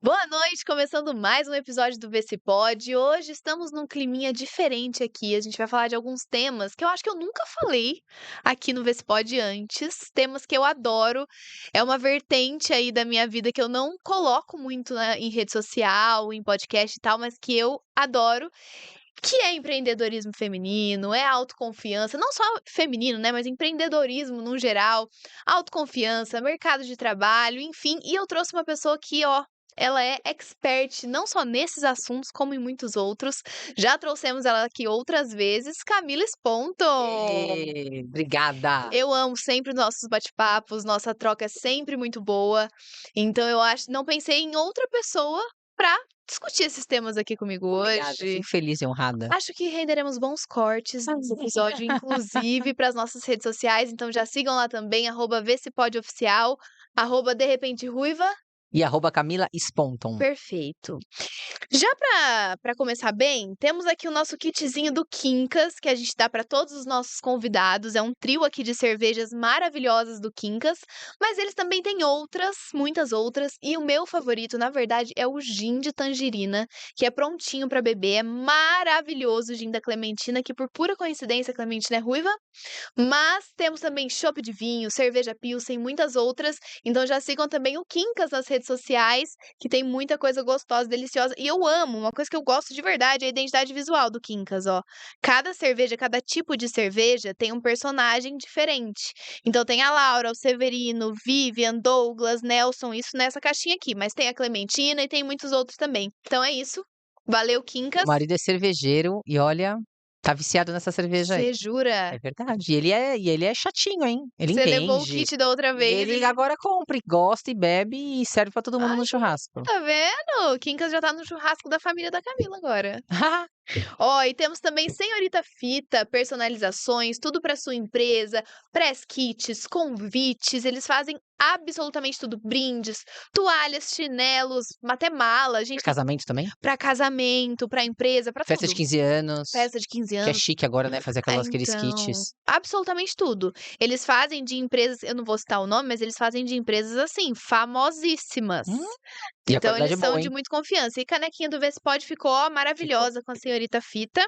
Boa noite, começando mais um episódio do Vê Se Pode. Hoje estamos num climinha diferente aqui. A gente vai falar de alguns temas que eu acho que eu nunca falei aqui no Vê Se Pode antes. Temas que eu adoro. É uma vertente aí da minha vida que eu não coloco muito em rede social, em podcast e tal, mas que eu adoro. Que é empreendedorismo feminino, é autoconfiança, não só feminino, né, mas empreendedorismo no geral, autoconfiança, mercado de trabalho, enfim. E eu trouxe uma pessoa que, ó, ela é expert não só nesses assuntos, como em muitos outros. Já trouxemos ela aqui outras vezes, Camila Sponton. Obrigada. Eu amo sempre os nossos bate-papos, nossa troca é sempre muito boa. Então eu acho, não pensei em outra pessoa pra discutir esses temas aqui comigo Obrigada, hoje. fico feliz e honrada. Acho que renderemos bons cortes nesse episódio, inclusive para as nossas redes sociais, então já sigam lá também, @Vê Se Pode Oficial, @De Repente Ruiva. E @Camila Sponton. Perfeito. Já para começar bem, temos aqui o nosso kitzinho do Quincas, que a gente dá para todos os nossos convidados. É um trio aqui de cervejas maravilhosas do Quincas, mas eles também têm outras, muitas outras, e o meu favorito, na verdade, é o gin de tangerina, que é prontinho para beber, é maravilhoso o gin da Clementina, que por pura coincidência a Clementina é ruiva. Mas temos também chopp de vinho, cerveja Pilsen, muitas outras. Então já sigam também o Quincas nas redes sociais, que tem muita coisa gostosa, deliciosa. E eu amo, uma coisa que eu gosto de verdade é a identidade visual do Quincas, ó. Cada cerveja, cada tipo de cerveja tem um personagem diferente. Então tem a Laura, o Severino, Vivian, Douglas, Nelson, isso nessa caixinha aqui. Mas tem a Clementina e tem muitos outros também. Então é isso. Valeu, Meu Quincas. marido é cervejeiro e olha, tá viciado nessa cerveja aí. Você jura? É verdade. E ele é chatinho, hein? Ele Você levou o entende. kit da outra E vez ele e agora compra e gosta e bebe e serve pra todo mundo ai, no churrasco. tá vendo? Quincas já tá no churrasco da família da Camila agora. Ó, e temos também Senhorita Fita, personalizações, tudo para sua empresa, press kits, convites, eles fazem absolutamente tudo, brindes, toalhas, chinelos, até mala, gente, Casamento também? para casamento, para empresa, para Festa de tudo. 15 anos, Festa de 15 que é anos. chique agora, né, fazer aqueles Então, kits. absolutamente tudo. Eles fazem de empresas, eu não vou citar o nome, mas eles fazem de empresas assim, famosíssimas. Hum, e a Então qualidade eles é são boa, de hein? muito confiança. E canequinha do Vespod ficou, ó, Ficou. maravilhosa com a senhorita Fita.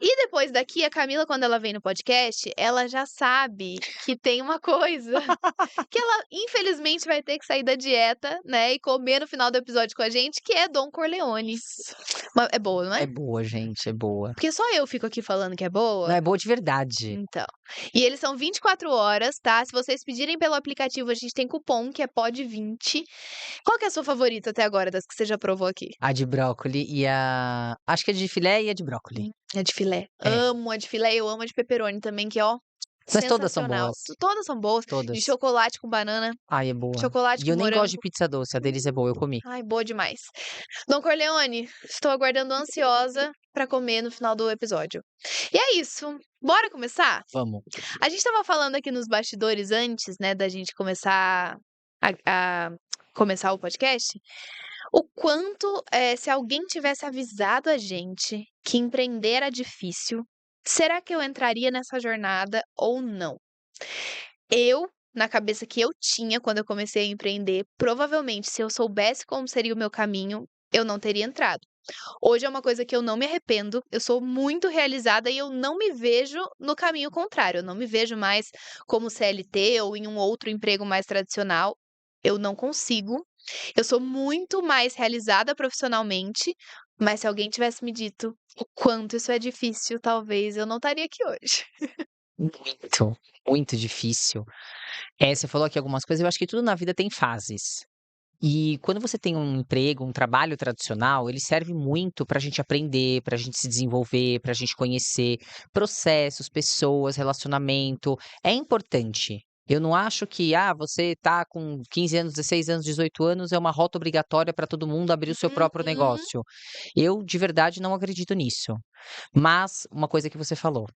E depois daqui, a Camila, quando ela vem no podcast, ela já sabe que tem uma coisa que ela, infelizmente, vai ter que sair da dieta, né, e comer no final do episódio com a gente, que é Don Corleone. É boa, não é? É boa, gente, é boa. Porque só eu fico aqui falando que é Não, boa. é boa de verdade. Então. E eles são 24 horas, tá? Se vocês pedirem pelo aplicativo, a gente tem cupom que é POD20. Qual que é a sua favorita até agora, das que você já provou aqui? A de brócoli e a acho que a de filé e a de brócoli. A de filé. É, Amo a de filé, eu amo a de pepperoni também, que ó, mas todas são sensacional. boas, Todas são boas. De todas. chocolate com banana, Ai, é boa. chocolate E com eu nem gosto de morango. pizza doce, a deles é boa, eu comi. Ai, boa demais. Don Corleone, estou aguardando ansiosa pra comer no final do episódio. E é isso. Bora começar? Vamos. A gente estava falando aqui nos bastidores antes, né, da gente começar a começar o podcast, o quanto, se alguém tivesse avisado a gente que empreender era difícil, será que eu entraria nessa jornada ou não? Eu, na cabeça que eu tinha quando eu comecei a empreender, provavelmente se eu soubesse como seria o meu caminho, eu não teria entrado. Hoje é uma coisa que eu não me arrependo, eu sou muito realizada e eu não me vejo no caminho contrário, eu não me vejo mais como CLT ou em um outro emprego mais tradicional. Eu não consigo. Eu sou muito mais realizada profissionalmente, mas se alguém tivesse me dito o quanto isso é difícil, talvez eu não estaria aqui hoje. Muito, muito difícil. Você falou aqui algumas coisas, eu acho que tudo na vida tem fases. E quando você tem um emprego, um trabalho tradicional, ele serve muito para a gente aprender, para a gente se desenvolver, para a gente conhecer processos, pessoas, relacionamento. É importante. Eu não acho que, você tá com 15 anos, 16 anos, 18 anos, é uma rota obrigatória para todo mundo abrir o seu próprio Uhum. negócio. Eu, de verdade, não acredito nisso. Mas, uma coisa que você falou,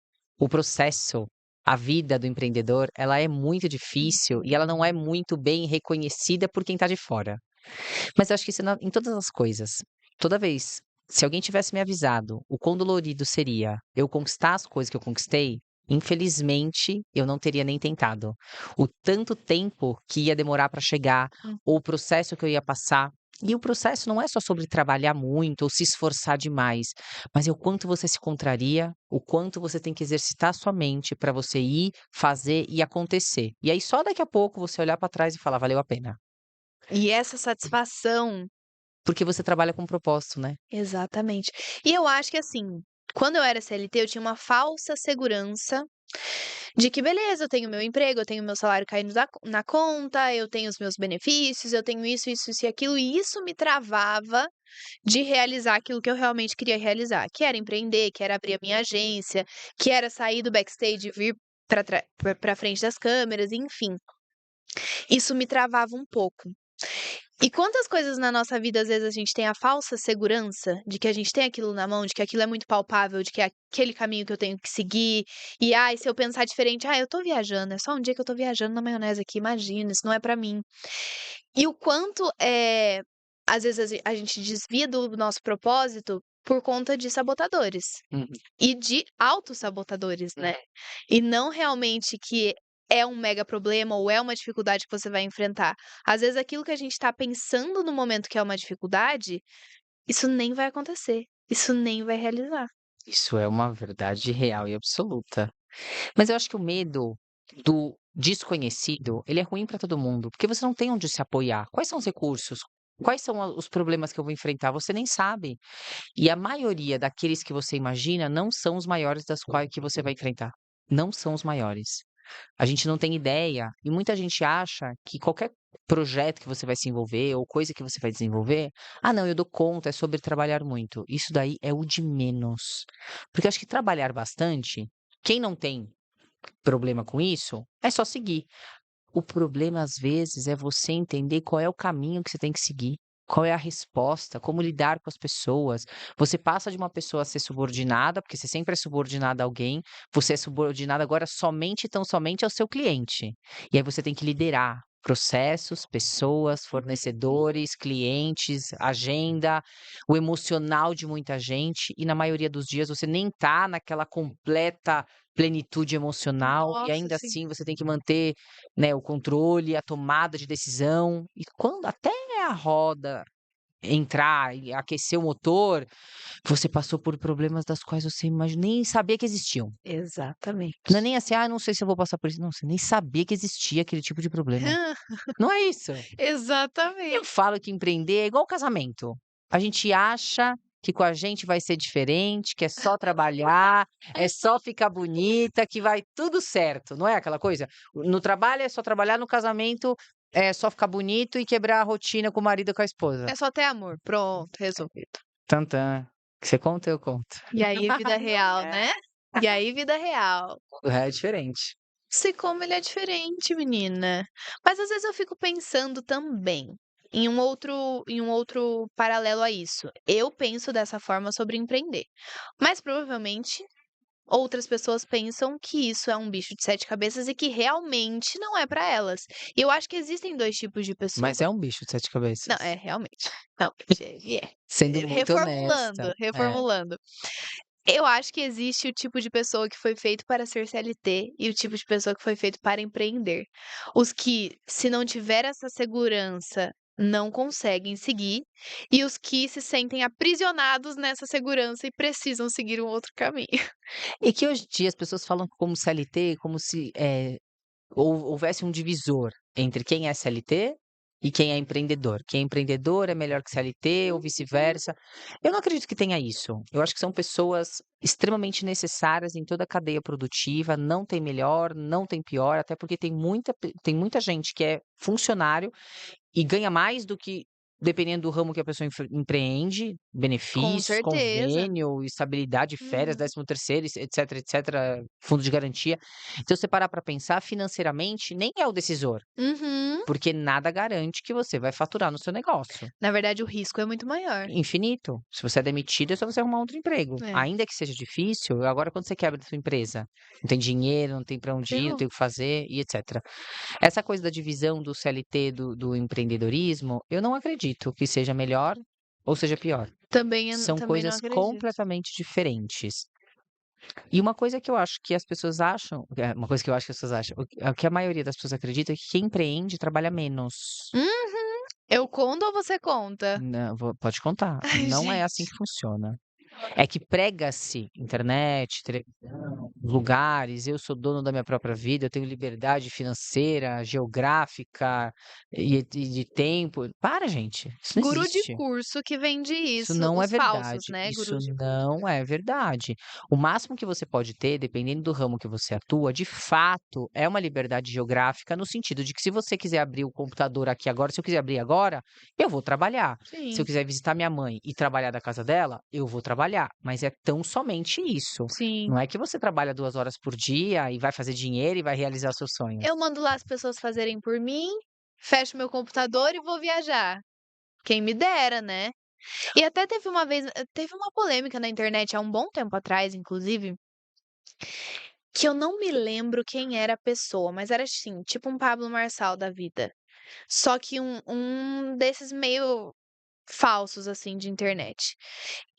o processo, a vida do empreendedor, ela é muito difícil e ela não é muito bem reconhecida por quem está de fora. Mas eu acho que isso em todas as coisas. Toda vez, se alguém tivesse me avisado o quão dolorido seria eu conquistar as coisas que eu conquistei, infelizmente eu não teria nem tentado. O tanto tempo que ia demorar para chegar, Hum. ou o processo que eu ia passar, E o processo não é só sobre trabalhar muito ou se esforçar demais, mas é o quanto você se contraria, o quanto você tem que exercitar a sua mente para você ir, fazer e acontecer. E aí só daqui a pouco você olhar para trás e falar: "Valeu a pena", E essa satisfação porque você trabalha com propósito, né. exatamente. E eu acho que, assim, quando eu era CLT, eu tinha uma falsa segurança de que beleza, eu tenho meu emprego, eu tenho meu salário caindo na conta, eu tenho os meus benefícios, eu tenho isso e aquilo, e isso me travava de realizar aquilo que eu realmente queria realizar, que era empreender, que era abrir a minha agência, que era sair do backstage e vir pra frente das câmeras, enfim. Isso me travava um pouco. E quantas coisas na nossa vida, às vezes, a gente tem a falsa segurança de que a gente tem aquilo na mão, de que aquilo é muito palpável, de que é aquele caminho que eu tenho que seguir. E, ai, se eu pensar diferente, eu tô viajando, é só um dia que eu tô viajando na maionese aqui, imagina, isso não é pra mim. E o quanto, às vezes, a gente desvia do nosso propósito por conta de sabotadores. Uhum. E de autossabotadores, né. E não realmente que é um mega problema ou é uma dificuldade que você vai enfrentar. Às vezes aquilo que a gente tá pensando no momento que é uma dificuldade, isso nem vai acontecer, isso nem vai realizar. Isso é uma verdade real e absoluta. Mas eu acho que o medo do desconhecido, ele é ruim para todo mundo, porque você não tem onde se apoiar. Quais são os recursos? Quais são os problemas que eu vou enfrentar? Você nem sabe. E a maioria daqueles que você imagina não são os maiores das quais que você vai enfrentar. Não são os maiores. A gente não tem ideia e muita gente acha que qualquer projeto que você vai se envolver ou coisa que você vai desenvolver, "Ah não, eu dou conta, é sobre trabalhar muito". Isso daí é o de menos. Porque eu acho que trabalhar bastante, quem não tem problema com isso, é só seguir. O problema, às vezes, é você entender qual é o caminho que você tem que seguir, qual é a resposta, como lidar com as pessoas. Você passa de uma pessoa a ser subordinada, porque você sempre é subordinada a alguém, você é subordinada agora somente e tão somente ao seu cliente. E aí você tem que liderar processos, pessoas, fornecedores, clientes, agenda, o emocional de muita gente, e na maioria dos dias você nem tá naquela completa plenitude emocional, e Nossa, ainda sim. assim você tem que manter, né, o controle, a tomada de decisão, e quando até a roda entrar e aquecer o motor, você passou por problemas das quais você nem sabia que existiam. Não é Exatamente. nem assim: "Ah, não sei se eu vou passar por isso", não, você nem sabia que existia aquele tipo de problema. Não é isso. Eu Exatamente. falo que empreender é igual casamento. A gente acha que com a gente vai ser diferente, que é só trabalhar, é só ficar bonita, que vai tudo certo, não é aquela coisa? No trabalho é só trabalhar, no casamento é só ficar bonito e quebrar a rotina com o marido e com a esposa. É só ter amor, pronto, resolvido. Tantã. Que você conta, eu conto. E aí vida Não real, é. né? E aí vida real. O real é diferente. Sei como ele é diferente, menina. Mas às vezes eu fico pensando também em um outro paralelo a isso. Eu penso dessa forma sobre empreender, mas provavelmente outras pessoas pensam que isso é um bicho de 7 cabeças e que realmente não é pra elas. E eu acho que existem 2 tipos de pessoa. Mas é um bicho de 7 Não, cabeças. é realmente. Realmente, ele é. Sendo muito honesta. Reformulando, É. reformulando. Eu acho que existe o tipo de pessoa que foi feito para ser CLT e o tipo de pessoa que foi feito para empreender. Os que, se não tiver essa segurança, não conseguem seguir, e os que se sentem aprisionados nessa segurança e precisam seguir um outro caminho. E que hoje em dia as pessoas falam como CLT, como se, houvesse um divisor entre quem é CLT e quem é empreendedor. Quem é empreendedor é melhor que CLT ou Uhum. vice-versa. Eu não acredito que tenha isso. Eu acho que são pessoas extremamente necessárias em toda a cadeia produtiva, não tem melhor, não tem pior, até porque tem muita gente que é funcionário e ganha mais do que dependendo do ramo que a pessoa empreende, Com benefícios, certeza. convênio, estabilidade, férias, Uhum. 13º, etc, etc, fundo de garantia. Então, se você parar para pensar, financeiramente, nem é o decisor, Uhum. porque nada garante que você vai faturar no seu negócio. Na verdade, o risco é muito maior. Infinito. Se você é demitido, é só você arrumar outro emprego. É, Ainda que seja difícil, agora quando você quebra a sua empresa, não tem dinheiro, não tem para onde ir, não ferrou. tem o que fazer e etc. Essa coisa da divisão do CLT do empreendedorismo, eu não acredito que seja melhor ou seja pior. São Também não coisas acredito. completamente diferentes. E uma coisa que eu acho que as pessoas acham, uma coisa que eu acho que as pessoas acham, o que a maioria das pessoas acredita é que quem empreende trabalha menos. Uhum. Eu conto ou você conta? Não, pode contar. Ai, Não é assim gente. que funciona. É que prega-se internet, televisão, lugares, eu sou dono da minha própria vida, eu tenho liberdade financeira, geográfica e de tempo. Para, gente, isso não Guru de existe. curso que vende Isso isso, não é os falsos, verdade. né, Isso gurus de curso. não é verdade. O máximo que você pode ter, dependendo do ramo que você atua, de fato, é uma liberdade geográfica no sentido de que se você quiser abrir o computador aqui agora, se eu quiser abrir agora, eu vou trabalhar. Se eu Sim, quiser visitar minha mãe e trabalhar da casa dela, eu vou trabalhar. Mas é tão somente isso. sim. Não é que você trabalha 2 horas por dia e vai fazer dinheiro e vai realizar seus sonhos. Eu mando lá as pessoas fazerem por mim, fecho meu computador e vou viajar. Quem me dera, né? E até teve uma vez, teve uma polêmica na internet há um bom tempo atrás, inclusive, que eu não me lembro quem era a pessoa, mas era assim, tipo um Pablo Marçal da vida. Só que um desses meio falsos, assim, de internet.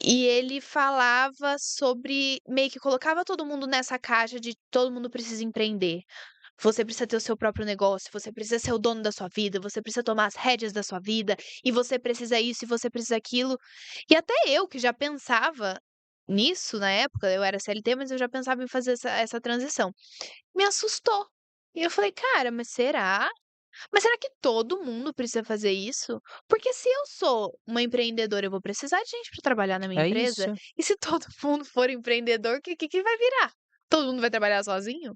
E ele falava sobre meio que colocava todo mundo nessa caixa de todo mundo precisa empreender. Você precisa ter o seu próprio negócio, você precisa ser o dono da sua vida, você precisa tomar as rédeas da sua vida, e você precisa isso, e você precisa aquilo. E até eu, que já pensava nisso na época, eu era CLT, mas eu já pensava em fazer essa transição. Me assustou. E eu falei, cara, mas será? Mas será que todo mundo precisa fazer isso? Porque se eu sou uma empreendedora, eu vou precisar de gente para trabalhar na minha É empresa. isso. E se todo mundo for empreendedor, o que vai virar? Todo mundo vai trabalhar sozinho?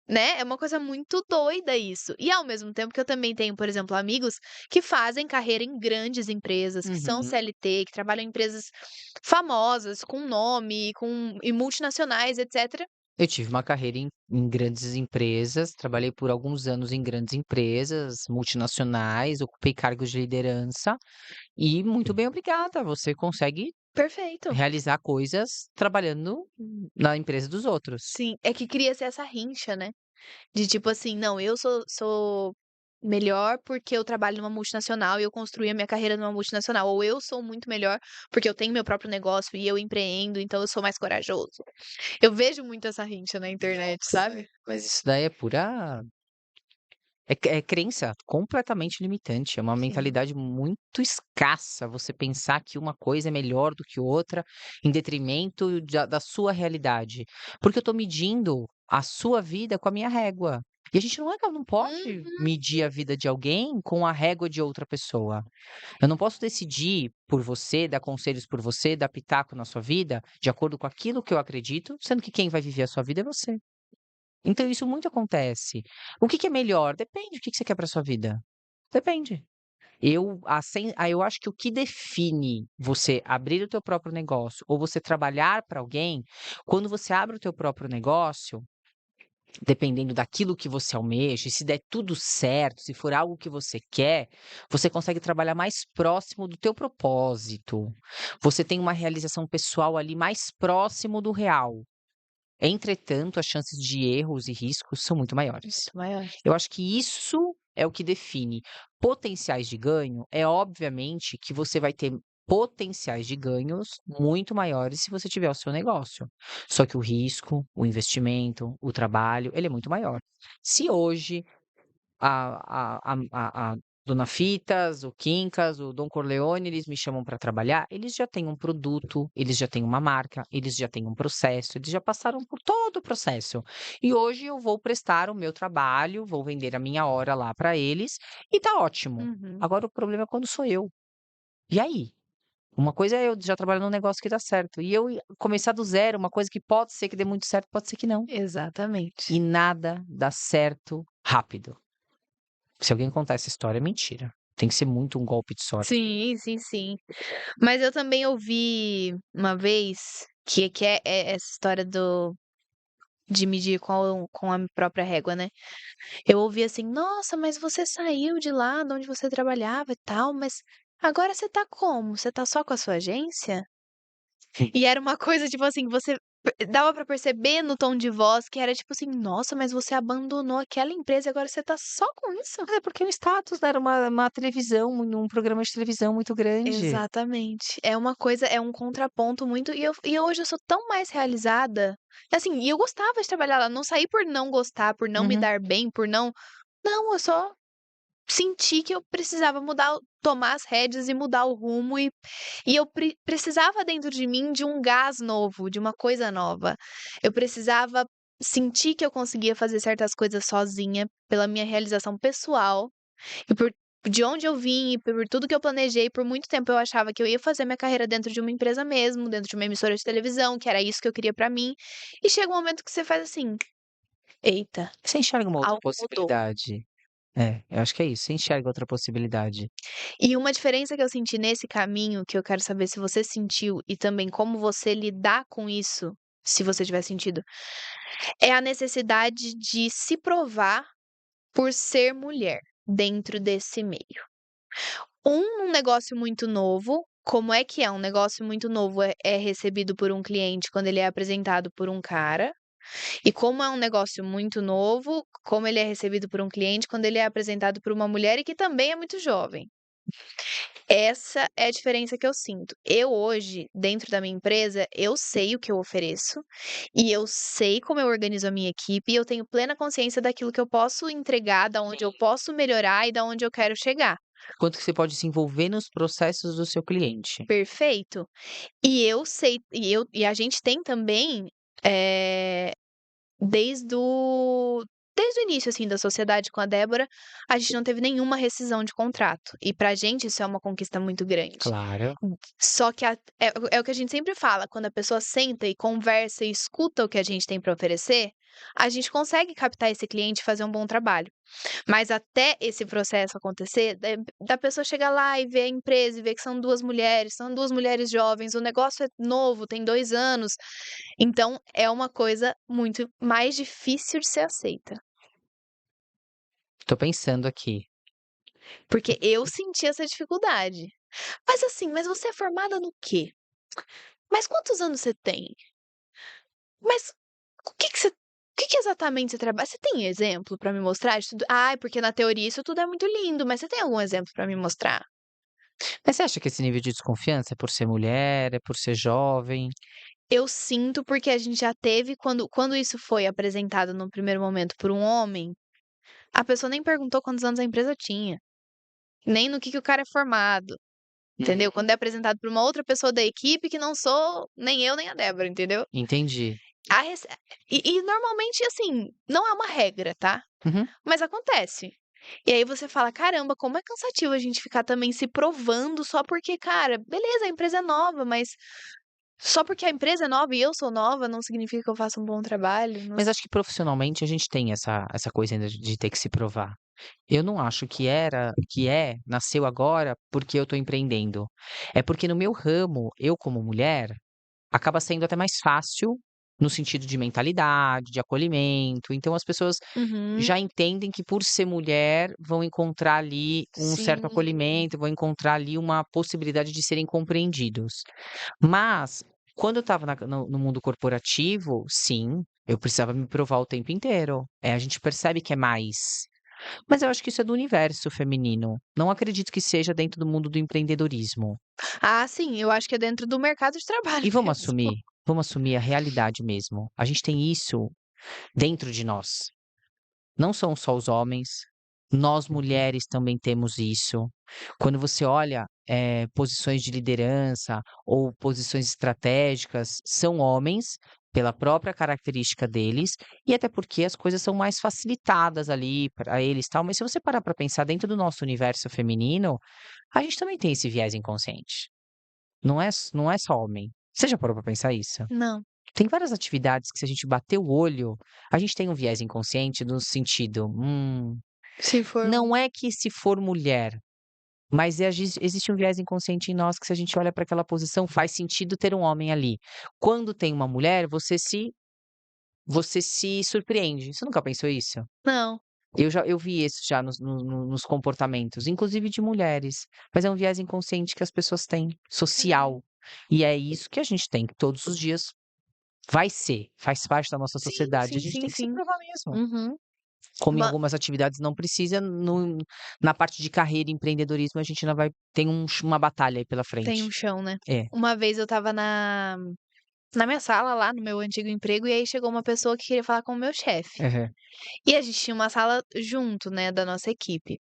Né? É uma coisa muito doida isso. E ao mesmo tempo que eu também tenho, por exemplo, amigos que fazem carreira em grandes empresas, que são Uhum. CLT, que trabalham em empresas famosas, com nome, e multinacionais, etc. Eu tive uma carreira em grandes empresas, trabalhei por alguns anos em grandes empresas multinacionais, ocupei cargos de liderança e muito bem obrigada, você consegue Perfeito. realizar coisas trabalhando na empresa dos outros. Sim, é que cria-se essa rincha, né? De tipo assim, não, eu sou melhor porque eu trabalho numa multinacional e eu construí a minha carreira numa multinacional. Ou eu sou muito melhor porque eu tenho meu próprio negócio e eu empreendo, então eu sou mais corajoso. Eu vejo muito essa rincha na internet, sabe? Mas isso daí é pura é crença completamente limitante, é uma Sim. mentalidade muito escassa você pensar que uma coisa é melhor do que outra, em detrimento da sua realidade. Porque eu estou medindo a sua vida com a minha régua. E a gente não pode Uhum. medir a vida de alguém com a régua de outra pessoa. Eu não posso decidir por você, dar conselhos por você, dar pitaco na sua vida, de acordo com aquilo que eu acredito, sendo que quem vai viver a sua vida é você. Então isso muito acontece. O que que é melhor? Depende, o que que você quer para sua vida. Depende. Eu acho que o que define você abrir o teu próprio negócio ou você trabalhar para alguém, quando você abre o teu próprio negócio, dependendo daquilo que você almeja, e se der tudo certo, se for algo que você quer, você consegue trabalhar mais próximo do teu propósito. Você tem uma realização pessoal ali mais próximo do real. Entretanto, as chances de erros e riscos são muito maiores. Muito maiores. Eu acho que isso é o que define. Potenciais de ganho é obviamente que você vai ter potenciais de ganhos muito maiores se você tiver o seu negócio. Só que o risco, o investimento, o trabalho, ele é muito maior. Se hoje a Dona Fitas, o Quincas, o Dom Corleone, eles me chamam para trabalhar, eles já têm um produto, eles já têm uma marca, eles já têm um processo, eles já passaram por todo o processo. E hoje eu vou prestar o meu trabalho, vou vender a minha hora lá para eles e tá ótimo. Uhum. Agora o problema é quando sou eu. E aí? Uma coisa é eu já trabalhar num negócio que dá certo, e eu começar do zero, uma coisa que pode ser que dê muito certo, pode ser que não. Exatamente. E nada dá certo rápido. Se alguém contar essa história, é mentira. Tem que ser muito um golpe de sorte. Sim, sim, sim. Mas eu também ouvi uma vez que é essa história de medir com a própria régua, né? Eu ouvi assim: "Nossa, mas você saiu de lá de onde você trabalhava e tal, mas agora você tá como? Você tá só com a sua agência?" E era uma coisa, tipo assim, você dava pra perceber no tom de voz que era tipo assim: "Nossa, mas você abandonou aquela empresa e agora você tá só com isso?" É porque o status, né, era uma televisão, um programa de televisão muito grande. Exatamente. É uma coisa, é um contraponto muito, e hoje eu sou tão mais realizada. Assim, e eu gostava de trabalhar lá, não saí por não gostar, por não me Uhum. dar bem, por não, eu só senti que eu precisava tomar as rédeas e mudar o rumo e eu precisava dentro de mim de um gás novo, de uma coisa nova. Eu precisava sentir que eu conseguia fazer certas coisas sozinha, pela minha realização pessoal e por de onde eu vim e por tudo que eu planejei. Por muito tempo eu achava que eu ia fazer minha carreira dentro de uma empresa mesmo, dentro de uma emissora de televisão, que era isso que eu queria pra mim, e chega um momento que você faz assim: "Eita, Você enxerga uma outra algo mudou". possibilidade. É, eu acho que é isso, você enxerga outra possibilidade. E uma diferença que eu senti nesse caminho, que eu quero saber se você sentiu e também como você lidar com isso, se você tiver sentido, é a necessidade de se provar por ser mulher dentro desse meio. Um negócio muito novo, como é que é um negócio muito novo é recebido por um cliente quando ele é apresentado por um cara, e como é um negócio muito novo, como ele é recebido por um cliente quando ele é apresentado por uma mulher e que também é muito jovem. Essa é a diferença que eu sinto. Eu hoje, dentro da minha empresa, eu sei o que eu ofereço, e eu sei como eu organizo a minha equipe, e eu tenho plena consciência daquilo que eu posso entregar, da onde eu Sim. posso melhorar e da onde eu quero chegar. Quanto que você pode se envolver nos processos do seu cliente. Perfeito? E eu sei e a gente tem também, eh Desde o desde o início, assim, da sociedade com a Débora, a gente não teve nenhuma rescisão de contrato, e pra gente isso é uma conquista muito grande. Claro. Só que é o que a gente sempre fala, quando a pessoa senta e conversa e escuta o que a gente tem pra oferecer, a gente consegue captar esse cliente e fazer um bom trabalho. Mas até esse processo acontecer, da pessoa chegar lá e ver a empresa e ver que são 2 mulheres jovens, o negócio é novo, tem 2 anos, então é uma coisa muito mais difícil de ser aceita. Tô pensando aqui. Porque eu senti essa dificuldade. "Mas assim, mas você é formada no quê? Mas quantos anos você tem? Mas o que que exatamente você trabalha? Você tem exemplo pra me mostrar de tudo?" "Ai, porque na teoria isso tudo é muito lindo, mas você tem algum exemplo pra me mostrar?" Mas você acha que esse nível de desconfiança é por ser mulher, é por ser jovem? Eu sinto, porque a gente já teve quando isso foi apresentado no primeiro momento por um homem, a pessoa nem perguntou quantos anos a empresa tinha, nem no que o cara é formado, entendeu? Uhum. Quando é apresentado por uma outra pessoa da equipe que não sou nem eu nem a Débora, entendeu? Entendi. A rece e normalmente, assim, não é uma regra, tá, Uhum. mas acontece. E aí você fala: "Caramba, como é cansativo a gente ficar também se provando só porque, cara, beleza, a empresa é nova, mas só porque a empresa é nova e eu sou nova, não significa que eu faça um bom trabalho, não Mas s". acho que profissionalmente a gente tem essa coisa ainda de ter que se provar. Eu não acho nasceu agora porque eu tô empreendendo. É porque no meu ramo, eu como mulher, acaba sendo até mais fácil, no sentido de mentalidade, de acolhimento, então as pessoas Uhum. já entendem que por ser mulher, vão encontrar ali um certo Sim. acolhimento, vão encontrar ali uma possibilidade de serem compreendidos. Mas, quando eu estava no mundo corporativo, sim, eu precisava me provar o tempo inteiro. A gente percebe que é mais. Mas eu acho que isso é do universo feminino. Não acredito que seja dentro do mundo do empreendedorismo. Ah, sim, eu acho que é dentro do mercado de trabalho E mesmo. vamos assumir a realidade mesmo. A gente tem isso dentro de nós. Não são só os homens, nós mulheres também temos isso. Quando você olha, posições de liderança ou posições estratégicas, são homens, pela própria característica deles, e até porque as coisas são mais facilitadas ali para eles, tal. Mas se você parar para pensar dentro do nosso universo feminino, a gente também tem esse viés inconsciente. Não é só homem. Você já parou para pensar isso? Não, Tem várias atividades que se a gente bater o olho, a gente tem um viés inconsciente no sentido, se for não é que se for mulher, mas existe um viés inconsciente em nós que se a gente olha para aquela posição, faz sentido ter um homem ali. Quando tem uma mulher, você se surpreende. Você nunca pensou isso? não. Eu vi isso já nos comportamentos, inclusive de mulheres, mas é um viés inconsciente que as pessoas têm, Uhum. social. E é isso que a gente tem que todos os dias faz parte da nossa Sim, sociedade, a sim, gente sim, tem que se sim. provar mesmo. Uhum. Como em Uma algumas atividades não precisa, na parte de carreira e empreendedorismo a gente ainda vai tem uma batalha aí pela Tem um frente. chão, né. É. Uma vez eu estava na minha sala lá, no meu antigo emprego, e aí chegou uma pessoa que queria falar com o meu chefe. Aham. E a gente tinha uma sala junto, né, da nossa equipe.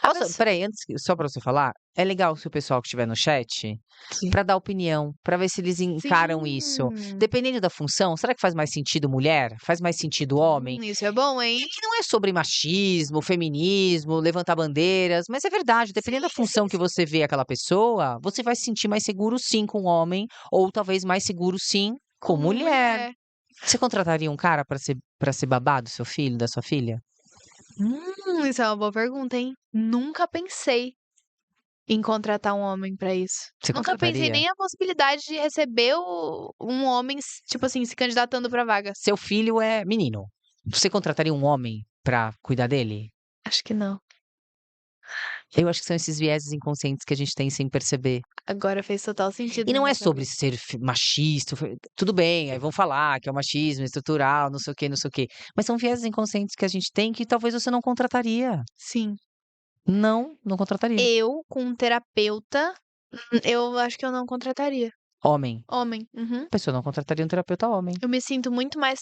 A Posso pesso espera aí, antes só pra você falar, é legal se o pessoal que estiver no chat, Sim. pra dar opinião, pra ver se eles encaram isso. Sim. Dependendo da função, será que faz mais sentido mulher? Faz mais sentido homem? Isso é bom, hein? E não é sobre machismo, feminismo, levantar bandeiras, mas é verdade, Sim, dependendo da sim, função que sim. você vê aquela pessoa, você vai se sentir mais seguro sim com homem, ou talvez mais seguro sim com Como mulher. mulher. Você contrataria um cara pra ser babá do seu filho, da sua filha? Isso é uma boa pergunta, hein? Nunca pensei em contratar um homem pra isso. Você Nunca pensei contrataria? nem a possibilidade de receber um homem, tipo assim, se candidatando pra vaga. Seu filho é menino. Você contrataria um homem pra cuidar dele? Acho que não. Eu acho que são esses vieses inconscientes que a gente tem sem perceber. Agora fez total sentido E na não é minha sobre cabeça. ser machista, tudo bem, aí vão falar que é o machismo estrutural, não sei o quê, não sei o quê. Mas são vieses inconscientes que a gente tem que talvez você não contrataria. Sim. Não, não contrataria. Eu, com um terapeuta, eu acho que eu não contrataria. Homem. Homem. Uhum. A pessoa não contrataria um terapeuta homem. Eu me sinto muito mais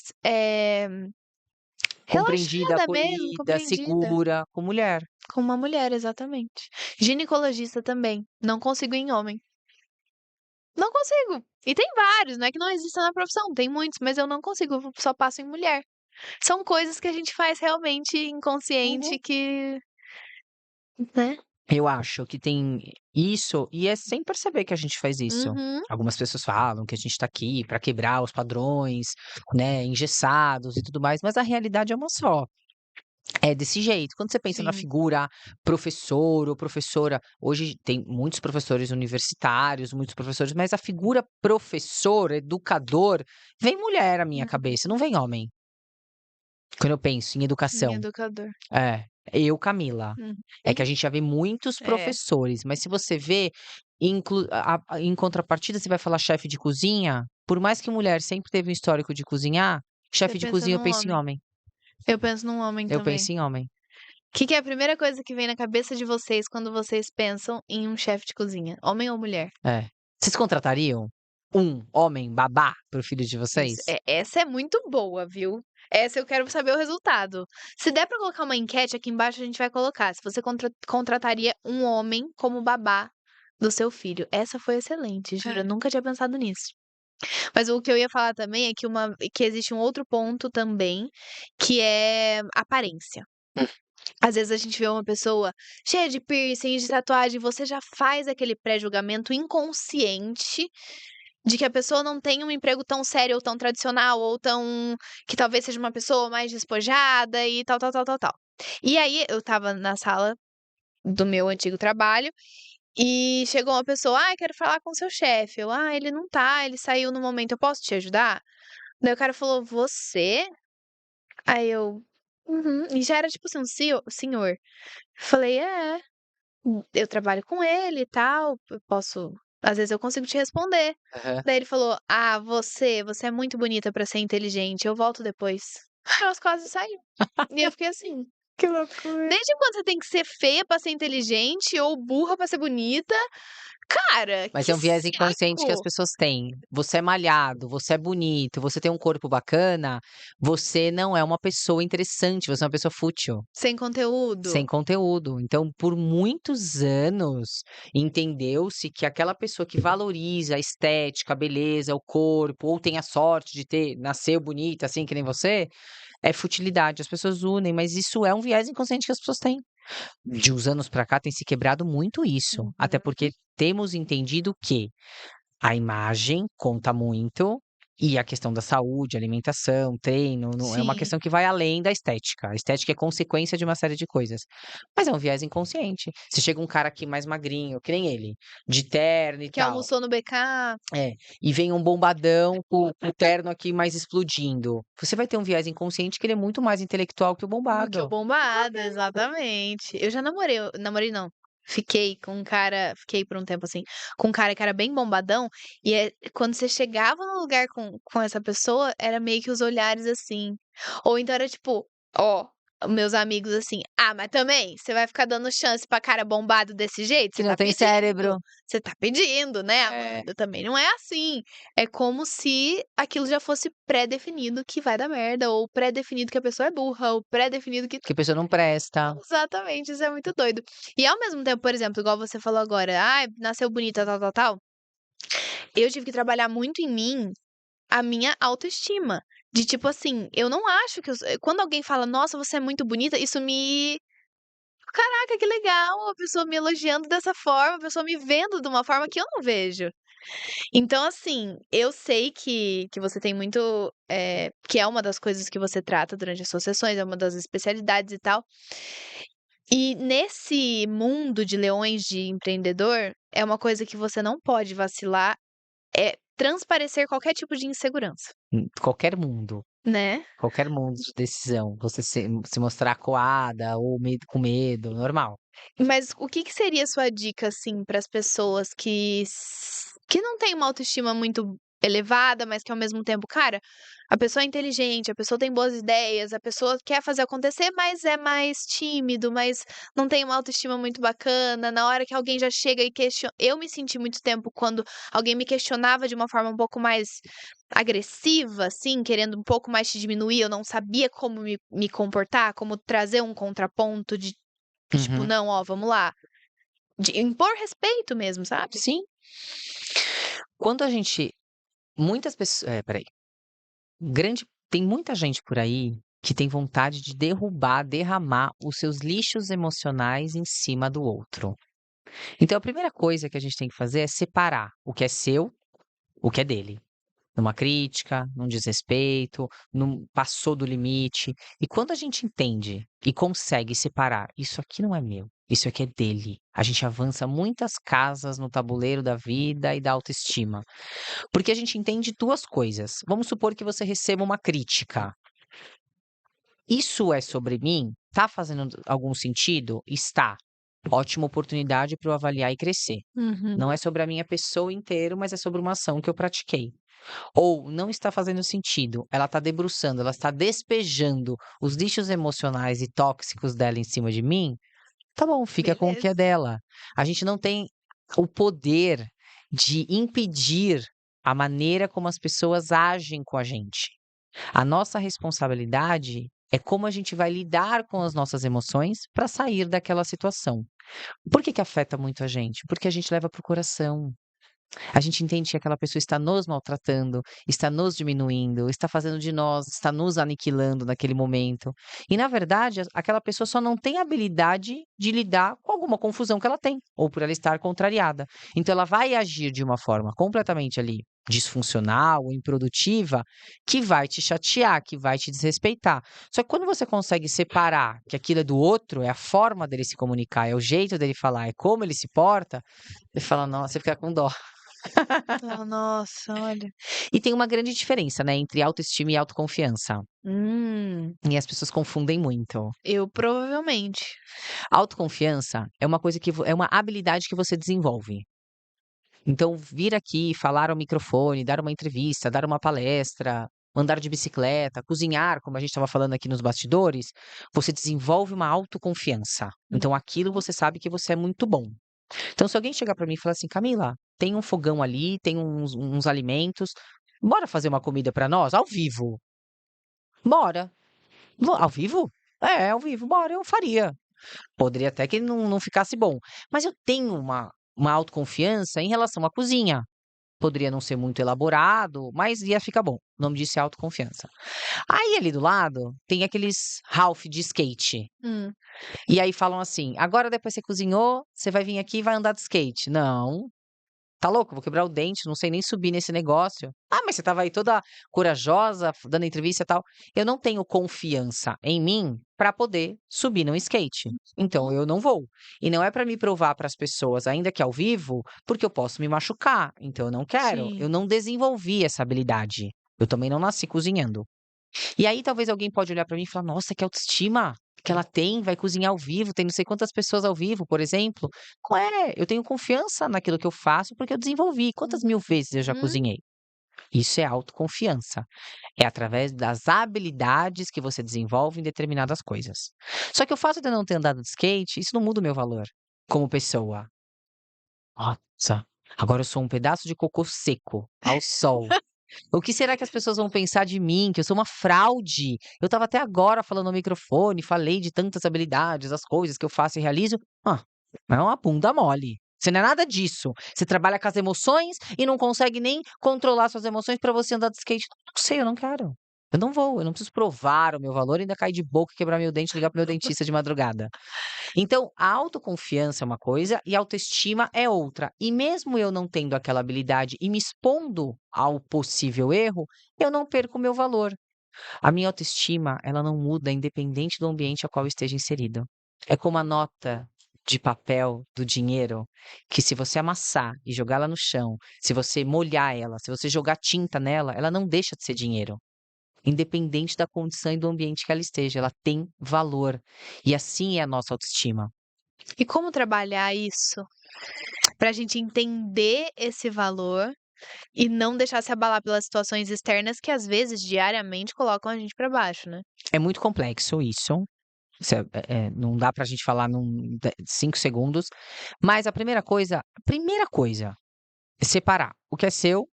Compreendida, relaxada mesmo, acolhida, compreendida. segura, com mulher. Com uma mulher, exatamente. Ginecologista também. Não consigo em homem. Não consigo. E tem vários, não é que não exista na profissão, tem muitos, mas eu não consigo, eu só passo em mulher. São coisas que a gente faz realmente inconsciente Uhum. que, né? Eu acho que tem isso, e é sem perceber que a gente faz isso. Uhum. Algumas pessoas falam que a gente tá aqui pra quebrar os padrões, né, engessados e tudo mais, mas a realidade é uma só. É desse jeito. Quando você pensa na Sim. figura professor ou professora, hoje tem muitos professores universitários, muitos professores, mas a figura professor, educador, vem mulher à minha Uhum. cabeça, não vem homem. Quando eu penso em Sim, educação. educador. É, eu, Camila. Uhum. É que a gente já vê muitos É, professores, mas se você vê, em contrapartida, você vai falar chefe de cozinha, por mais que mulher sempre teve um histórico de cozinhar, você chefe de pensa cozinha eu num penso em homem. homem. Eu penso num homem Eu também. penso em homem. O que que é a primeira coisa que vem na cabeça de vocês quando vocês pensam em um chefe de cozinha? Homem ou mulher? É. Vocês contratariam um homem babá pro filho de vocês? Essa é muito boa, viu? Essa eu quero saber o resultado. Se der pra colocar uma enquete aqui embaixo, a gente vai colocar. Se você contrataria um homem como babá do seu filho. Essa foi excelente, juro. Eu É. nunca tinha pensado nisso. Mas o que eu ia falar também é que existe um outro ponto também, que é aparência. Às vezes a gente vê uma pessoa cheia de piercing, de tatuagem, você já faz aquele pré-julgamento inconsciente de que a pessoa não tem um emprego tão sério ou tão tradicional, ou tão que talvez seja uma pessoa mais despojada e tal, tal, tal, tal, tal. E aí eu estava na sala do meu antigo trabalho e chegou uma pessoa: "Ai, quero falar com o seu chefe". Eu: "Ah, ele não tá, ele saiu no momento, eu posso te ajudar?". Daí o cara falou: "Você?". Aí eu: "Uhum". E já era tipo assim, um senhor. Falei: "É". Eu trabalho com ele e tal, eu posso às vezes eu consigo te responder. Aham. Daí ele falou: "Ah, você é muito bonita pra ser inteligente, eu volto depois". Virou as costas e saiu. E eu fiquei assim: Que loucura. desde quando você tem que ser feia pra ser inteligente ou burra pra ser bonita? Cara, Mas que é um viés inconsciente que as saco! pessoas têm. Você é malhado, você é bonito, você tem um corpo bacana, você não é uma pessoa interessante, você é uma pessoa fútil. Sem Sem conteúdo. conteúdo. Então, por muitos anos, entendeu-se que aquela pessoa que valoriza a estética, a beleza, o corpo, ou tem a sorte de ter nasceu bonita, assim que nem você, é futilidade. As pessoas unem, mas isso é um viés inconsciente que as pessoas têm. De uns anos pra cá tem se quebrado muito isso, até Uhum. porque temos entendido que a imagem conta muito, e a questão da saúde, alimentação, treino, não é uma Sim. questão que vai além da estética. A estética é consequência de uma série de coisas. Mas é um viés inconsciente. Se chega um cara aqui mais magrinho, que nem ele, de terno e Que tal, almoçou no BK. é, e vem um bombadão com o terno aqui mais explodindo, você vai ter um viés inconsciente que ele é muito mais intelectual que o Do que o bombado. bombado, exatamente. Eu já namorei não, fiquei com um cara fiquei por um tempo, assim, com um cara que era bem bombadão, e, quando você chegava no lugar com essa pessoa, era meio que os olhares, assim, ou então era tipo: "Ó". meus amigos assim: "Ah, mas também, você vai ficar dando chance pra cara bombado desse jeito? Que Você não tá tem pedindo. cérebro. Você tá pedindo, né, É. Amanda? Também não é assim". É como se aquilo já fosse pré-definido que vai dar merda, ou pré-definido que a pessoa é burra, ou pré-definido que Que a pessoa não presta. exatamente, isso é muito doido. E ao mesmo tempo, por exemplo, igual você falou agora: "Ai, nasceu bonita, tal, tal, tal". Eu tive que trabalhar muito em mim a minha autoestima. De tipo assim, eu não acho que quando alguém fala: "Nossa, você é muito bonita", isso me caraca, que legal, a pessoa me elogiando dessa forma, a pessoa me vendo de uma forma que eu não vejo. Então, assim, eu sei que você tem muito, que é uma das coisas que você trata durante as suas sessões, é uma das especialidades e tal. E nesse mundo de leões de empreendedor, é uma coisa que você não pode vacilar, é transparecer qualquer tipo de insegurança, Qualquer mundo. né. Qualquer mundo de decisão, você se mostrar acuada ou com medo, normal. Mas o que que seria a sua dica, assim, para as pessoas que não têm uma autoestima muito elevada, mas que ao mesmo tempo, cara, a pessoa é inteligente, a pessoa tem boas ideias, a pessoa quer fazer acontecer, mas é mais tímido, mas não tem uma autoestima muito bacana. Na hora que alguém já chega e questiona, eu me senti muito tempo quando alguém me questionava de uma forma um pouco mais agressiva, assim, querendo um pouco mais te diminuir, eu não sabia como me comportar, como trazer um contraponto de tipo: Uhum. "Não, ó, vamos lá", de impor respeito mesmo, sabe? Sim. Quando a gente muitas pessoas espera aí, grande tem muita gente por aí que tem vontade de derramar os seus lixos emocionais em cima do outro. Então a primeira coisa que a gente tem que fazer é separar o que é seu, o que é dele. Numa crítica, num desrespeito, passou do limite. E quando a gente entende e consegue separar, isso aqui não é meu, isso aqui é dele. A gente avança muitas casas no tabuleiro da vida e da autoestima. Porque a gente entende duas coisas. Vamos supor que você receba uma crítica. Isso é sobre mim? Tá fazendo algum sentido? Está. Ótima oportunidade para eu avaliar e crescer. Uhum. Não é sobre a minha pessoa inteira, mas é sobre uma ação que eu pratiquei. Ou não está fazendo sentido, ela está debruçando, ela está despejando os lixos emocionais e tóxicos dela em cima de mim, tá bom, fica com o que é Beleza. dela. A gente não tem o poder de impedir a maneira como as pessoas agem com a gente. A nossa responsabilidade é como a gente vai lidar com as nossas emoções para sair daquela situação. Por que que afeta muito a gente? Porque a gente leva para o coração. A gente entende que aquela pessoa está nos maltratando, está nos diminuindo, está fazendo de nós, está nos aniquilando naquele momento. E na verdade, aquela pessoa só não tem habilidade de lidar com alguma confusão que ela tem, ou por ela estar contrariada. Então ela vai agir de uma forma completamente ali disfuncional ou improdutiva, que vai te chatear, que vai te desrespeitar. Só que quando você consegue separar que aquilo é do outro, é a forma dele se comunicar, é o jeito dele falar, é como ele se porta, você fala, nossa, você fica com dó. Ah, nossa, olha. E tem uma grande diferença, né, entre autoestima e autoconfiança. Hum, E as pessoas confundem muito. eu provavelmente. Autoconfiança é uma coisa é uma habilidade que você desenvolve. Então, vir aqui, falar ao microfone, dar uma entrevista, dar uma palestra, andar de bicicleta, cozinhar, como a gente estava falando aqui nos bastidores, você desenvolve uma autoconfiança. Então, aquilo Uhum. você sabe que você é muito bom. Então, se alguém chegar para mim e falar assim: "Camila, tem um fogão ali, tem uns alimentos, bora fazer uma comida para nós ao vivo?". Bora. Ao vivo? É, ao vivo, bora, eu faria. Poderia até que não ficasse bom, mas eu tenho uma autoconfiança em relação à cozinha. Poderia não ser muito elaborado, mas ia ficar bom. O nome disso é autoconfiança. Aí ali do lado tem aqueles Ralph de skate. Hum. E aí falam assim: "Agora depois você cozinhou, você vai vir aqui e vai andar de skate". Não. Tá louco? Vou quebrar o dente, não sei nem subir nesse negócio. Ah, mas você estava aí toda corajosa, dando entrevista e tal. Eu não tenho confiança em mim para poder subir num skate. Então Uhum. eu não vou. E não é para me provar para as pessoas, ainda que ao vivo, porque eu posso me machucar. Então eu não quero. Eu Sim. não desenvolvi essa habilidade. Eu também não nasci cozinhando. E aí talvez alguém pode olhar pra mim e falar: "Nossa, que autoestima que ela tem, vai cozinhar ao vivo, tem não sei quantas pessoas ao vivo", por exemplo. Não é, eu tenho confiança naquilo que eu faço, porque eu desenvolvi. Quantas mil vezes eu já Uhum. cozinhei? Isso é autoconfiança. É através das habilidades que você desenvolve em determinadas coisas. Só que o fato de eu não ter andado de skate, isso não muda o meu valor como pessoa. Nossa, agora eu sou um pedaço de cocô seco ao sol. O que será que as pessoas vão pensar de mim? Que eu sou uma fraude? Eu estava até agora falando no microfone, falei de tantas habilidades, as coisas que eu faço e realizo. Ah, é uma bunda mole. Você não é nada disso. Você trabalha com as emoções e não consegue nem controlar suas emoções para você andar de skate. Não sei, eu não quero. Eu não vou, eu não preciso provar o meu valor, ainda cair de boca, quebrar meu dente, ligar pro meu dentista de madrugada. Então, a autoconfiança é uma coisa e a autoestima é outra. E mesmo eu não tendo aquela habilidade e me expondo ao possível erro, eu não perco o meu valor. A minha autoestima, ela não muda independente do ambiente ao qual eu esteja inserido. É como a nota de papel do dinheiro, que se você amassar e jogá-la no chão, se você molhar ela, se você jogar tinta nela, ela não deixa de ser dinheiro. Independente da condição e do ambiente que ela esteja, ela tem valor. E assim é a nossa autoestima. E como trabalhar isso pra gente entender esse valor e não deixar se abalar pelas situações externas que às vezes diariamente colocam a gente pra baixo, né? É muito complexo isso. Não dá pra gente falar num 5 segundos, mas a primeira coisa é separar o que é seu,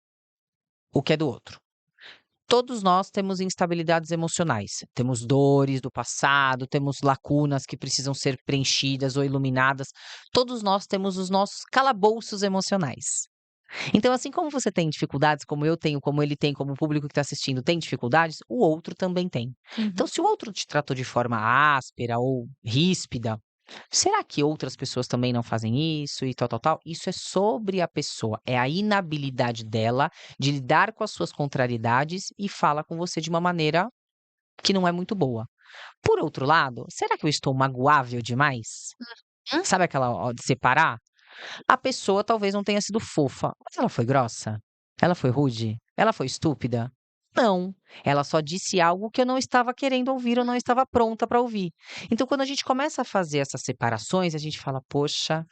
o que é do outro. Todos nós temos instabilidades emocionais, temos dores do passado, temos lacunas que precisam ser preenchidas ou iluminadas. Todos nós temos os nossos calabouços emocionais. Então, assim como você tem dificuldades, como eu tenho, como ele tem, como o público que está assistindo tem dificuldades, o outro também tem. Então, Uhum. se o outro te tratou de forma áspera ou ríspida, será que outras pessoas também não fazem isso e tal, tal, tal? Isso é sobre a pessoa, é a inabilidade dela de lidar com as suas contrariedades e fala com você de uma maneira que não é muito boa. Por outro lado, será que eu estou magoável demais? Hum? Sabe aquela ó, de separar? A pessoa talvez não tenha sido fofa, mas ela foi grossa? Ela foi rude? Ela foi estúpida? Não, ela só disse algo que eu não estava querendo ouvir ou não estava pronta para ouvir. Então, quando a gente começa a fazer essas separações, a gente fala: poxa,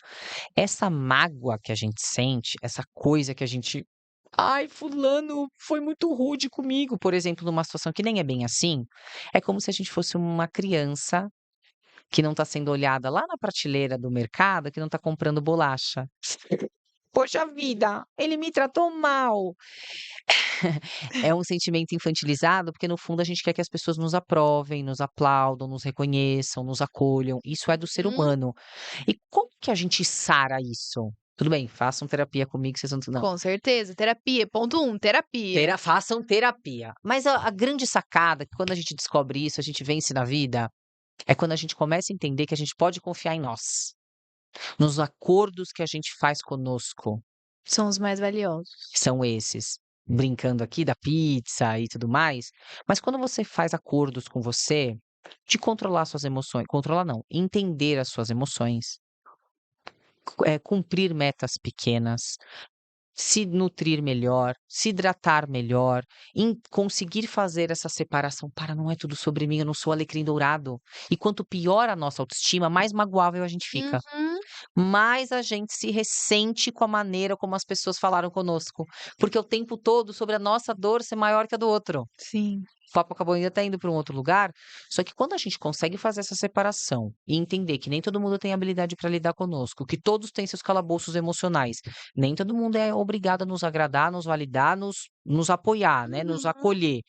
essa mágoa que a gente sente, essa coisa que a gente. Ai, fulano foi muito rude comigo, por exemplo, numa situação que nem é bem assim, é como se a gente fosse uma criança que não está sendo olhada lá na prateleira do mercado, que não está comprando bolacha. Poxa vida, ele me tratou mal. É um sentimento infantilizado, porque no fundo a gente quer que as pessoas nos aprovem, nos aplaudam, nos reconheçam, nos acolham. Isso é do ser Hum, humano. E como que a gente sara isso? Tudo bem, façam terapia comigo, vocês vão. Não, com certeza. Terapia. Ponto um, terapia. façam terapia. Mas a grande sacada, que quando a gente descobre isso, a gente vence na vida, é quando a gente começa a entender que a gente pode confiar em nós, nos acordos que a gente faz conosco. São os mais valiosos. São esses. Brincando aqui da pizza e tudo mais, mas quando você faz acordos com você, de controlar suas emoções, controlar não, entender as suas emoções, cumprir metas pequenas, se nutrir melhor, se hidratar melhor, conseguir fazer essa separação. Para, não é tudo sobre mim, eu não sou alecrim dourado. E quanto pior a nossa autoestima, mais magoável a gente fica. Uhum. Mais a gente se ressente com a maneira como as pessoas falaram conosco, porque o tempo todo sobre a nossa dor ser maior que a do outro. Sim. O papo acabou ainda tá indo para um outro lugar, só que quando a gente consegue fazer essa separação e entender que nem todo mundo tem habilidade para lidar conosco, que todos têm seus calabouços emocionais, nem todo mundo é obrigado a nos agradar, nos validar, nos apoiar, né, nos Uhum. acolher,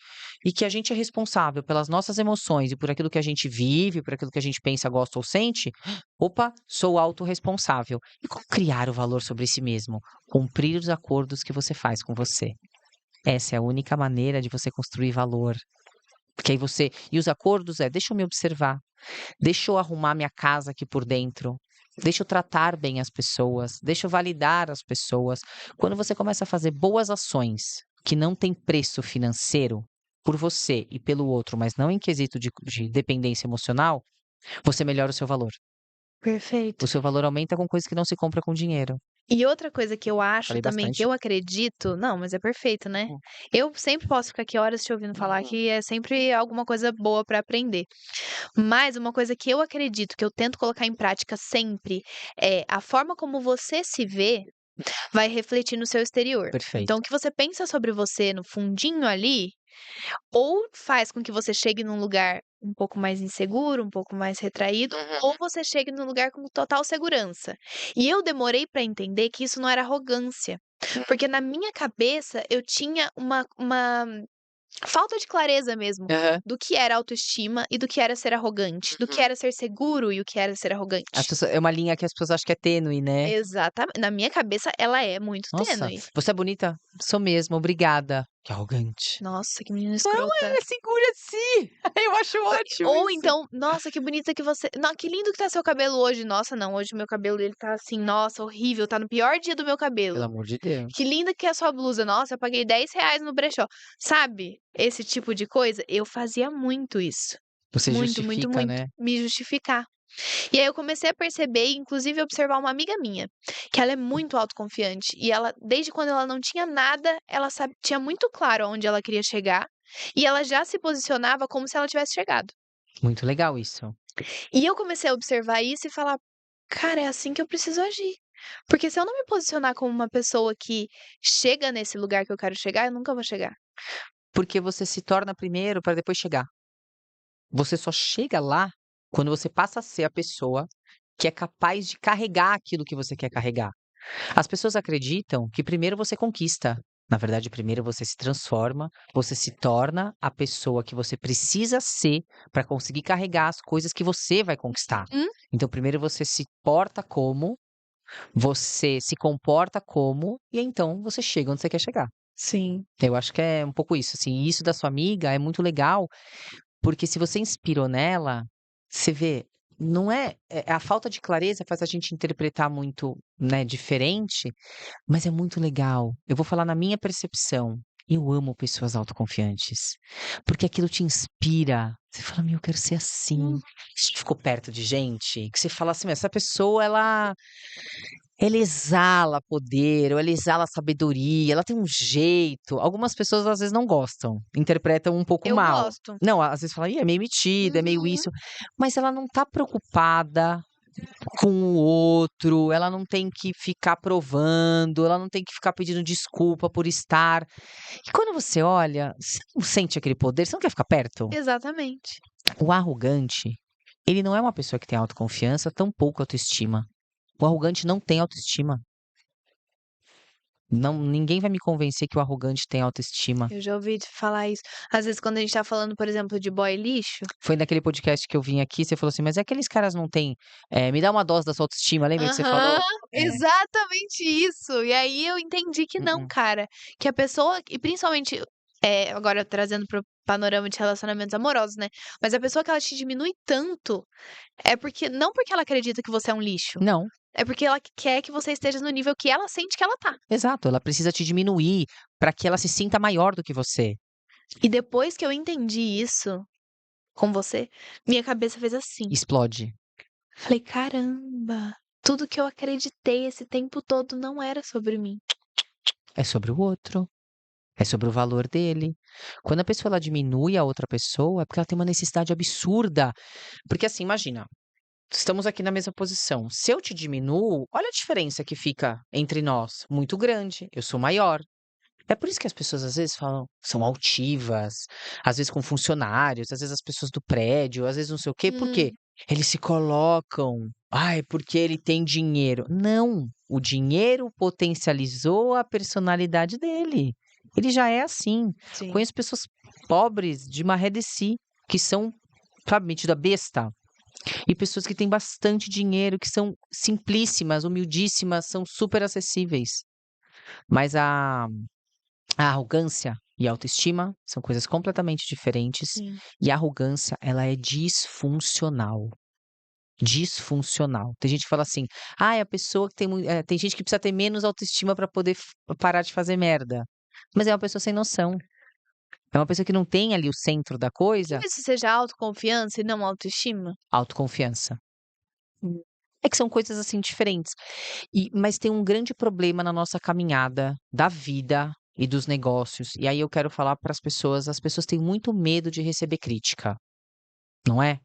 e que a gente é responsável pelas nossas emoções e por aquilo que a gente vive, por aquilo que a gente pensa, gosta ou sente, opa, sou autorresponsável. E como criar o valor sobre si mesmo? Cumprir os acordos que você faz com você. Essa é a única maneira de você construir valor. Porque aí você. E os acordos deixa eu me observar, deixa eu arrumar minha casa aqui por dentro, deixa eu tratar bem as pessoas, deixa eu validar as pessoas. Quando você começa a fazer boas ações que não têm preço financeiro por você e pelo outro, mas não em quesito de dependência emocional, você melhora o seu valor. O Perfeito. seu valor aumenta com coisas que não se compra com dinheiro. E outra coisa que eu acho Falei também, que bastante. eu acredito não, mas é perfeito, né. Hum. Eu sempre posso ficar aqui horas te ouvindo falar que é sempre alguma coisa boa pra aprender. Mas uma coisa que eu acredito, que eu tento colocar em prática sempre, é a forma como você se vê vai refletir no seu exterior. Perfeito. Então, o que você pensa sobre você no fundinho ali, ou faz com que você chegue num lugar um pouco mais inseguro, um pouco mais retraído, ou você chegue num lugar com total segurança. E eu demorei pra entender que isso não era arrogância, porque na minha cabeça eu tinha uma falta de clareza mesmo, Aham. do que era autoestima e do que era ser arrogante, do que era ser seguro e o que era ser As arrogante. pessoas é uma linha que as pessoas acham que é tênue, né. Exatamente, na minha cabeça ela é muito "Nossa, tênue. você é bonita?" "Sou mesmo, obrigada." Que arrogante. Nossa, que menina Não, escrota. ela é segura de si. Eu acho ótimo Ou isso. então, nossa, que bonita que você. Não, que lindo que tá seu cabelo hoje. Nossa, não, hoje meu cabelo ele tá assim, nossa, horrível, tá no pior dia do meu Pelo cabelo. amor de Deus. Que linda que é a sua blusa. Nossa, eu paguei R$ 10 no brechó. Sabe? Esse tipo de coisa, eu fazia muito isso. Você Muito, muito, justifica, muito. né. Me justificar. E aí eu comecei a perceber, e inclusive observar uma amiga minha, que ela é muito autoconfiante. E ela, desde quando ela não tinha nada, ela tinha muito claro aonde ela queria chegar. E ela já se posicionava como se ela tivesse chegado. Muito legal isso. E eu comecei a observar isso e falar: "Cara, é assim que eu preciso agir". Porque se eu não me posicionar como uma pessoa que chega nesse lugar que eu quero chegar, eu nunca vou chegar. Porque você se torna primeiro para depois chegar. Você só chega lá quando você passa a ser a pessoa que é capaz de carregar aquilo que você quer carregar. As pessoas acreditam que primeiro você conquista. Na verdade, primeiro você se transforma, você se torna a pessoa que você precisa ser para conseguir carregar as coisas que você vai conquistar. Hum? Então, primeiro você se porta como, você se comporta como, e então você chega onde você quer chegar. Sim. Eu acho que é um pouco isso, assim. E isso da sua amiga é muito legal, porque se você inspirou nela, você vê, não é, a falta de clareza faz a gente interpretar muito, né, diferente, mas é muito legal. Eu vou falar na minha percepção. Eu amo pessoas autoconfiantes, porque aquilo te inspira. Você fala: "Meu, eu quero ser assim". Hum. Você já ficou perto de gente que você fala assim: "Meu, essa pessoa ela exala poder, ou ela exala sabedoria, ela tem um jeito". Algumas pessoas às vezes não gostam, interpretam um pouco Eu mal. gosto. Não, às vezes fala: "Ih, é meio metida, é meio Uhum. isso", mas ela não tá preocupada com o outro, ela não tem que ficar provando, ela não tem que ficar pedindo desculpa por estar. E quando você olha, você não sente aquele poder, você não quer ficar perto? Exatamente. O arrogante, ele não é uma pessoa que tem autoconfiança, tampouco autoestima. O arrogante não tem autoestima. Não, ninguém vai me convencer que o arrogante tem autoestima. Eu já ouvi falar isso. Às vezes quando a gente tá falando, por exemplo, de boy lixo. Foi naquele podcast que eu vim aqui, você falou assim: "Mas aqueles caras não têm, me dá uma dose da sua autoestima", lembra que você Aham, falou? É. exatamente isso. E aí eu entendi que não, Mm-mm. cara, que a pessoa e principalmente, agora trazendo para o panorama de relacionamentos amorosos, né, mas a pessoa que ela te diminui tanto, é porque não porque ela acredita que você é um lixo, Não, é porque ela quer que você esteja no nível que ela sente que ela tá. exato, ela precisa te diminuir para que ela se sinta maior do que você. E depois que eu entendi isso com você, minha cabeça fez assim. Explode. Falei: "Caramba, tudo que eu acreditei esse tempo todo não era sobre mim". É sobre o outro, é sobre o valor dele. Quando a pessoa ela diminui a outra pessoa, é porque ela tem uma necessidade absurda. Porque assim, imagina, estamos aqui na mesma posição. Se eu te diminuo, olha a diferença que fica entre nós, muito grande. Eu sou maior. É por isso que as pessoas às vezes falam, são altivas, às vezes com funcionários, às vezes as pessoas do prédio, às vezes não sei o quê, por quê? Hum, Eles se colocam, ai, porque ele tem dinheiro. Não, o dinheiro potencializou a personalidade dele. Ele já é assim. sim. Conheço pessoas pobres de maré de si, que são, sabe, metida besta. E pessoas que têm bastante dinheiro, que são simplíssimas, humildíssimas, são super acessíveis. Mas a arrogância e a autoestima são coisas completamente diferentes, Sim. e a arrogância, ela é disfuncional. Disfuncional. Tem gente que fala assim: "Ai, a pessoa que tem gente que precisa ter menos autoestima para poder parar de fazer merda". Mas é uma pessoa sem noção. É uma pessoa que não tem ali o centro da coisa, Talvez isso seja autoconfiança e não autoestima? autoconfiança. Hum. É que são coisas, assim, diferentes. Mas tem um grande problema na nossa caminhada da vida e dos negócios, e aí eu quero falar para as pessoas têm muito medo de receber crítica, não é?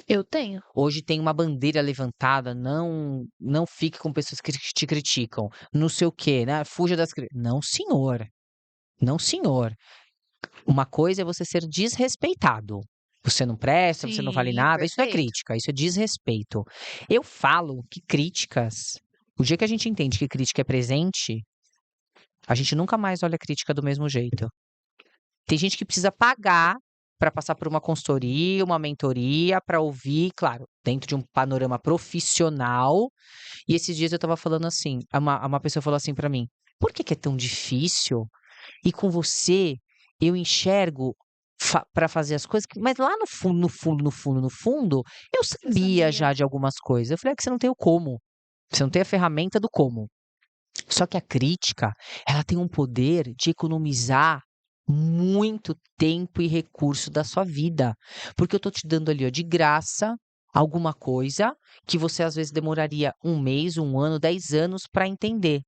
Eu tenho. Hoje tem uma bandeira levantada, não fique com pessoas que te criticam, não sei o quê, né, fuja das cri não senhor, não senhor. Uma coisa é você ser desrespeitado. Você não presta, você não vale Sim, nada, isso não é perfeito. crítica, isso é desrespeito. Eu falo que críticas o dia que a gente entende que crítica é presente, a gente nunca mais olha a crítica do mesmo jeito. Tem gente que precisa pagar para passar por uma consultoria, uma mentoria, para ouvir, claro, dentro de um panorama profissional. E esses dias eu estava falando assim, uma pessoa falou assim para mim: "Por que que é tão difícil? E com você, eu enxergo para fazer as coisas mas lá no fundo, no fundo, no fundo, no fundo, eu Eu sabia sabia. já de algumas coisas". Eu falei: "É que você não tem o como, você não tem a ferramenta do como". Só que a crítica, ela tem um poder de economizar muito tempo e recurso da sua vida, porque eu tô te dando ali, ó, de graça, alguma coisa que você às vezes demoraria 1 mês, 1 ano, 10 anos para entender.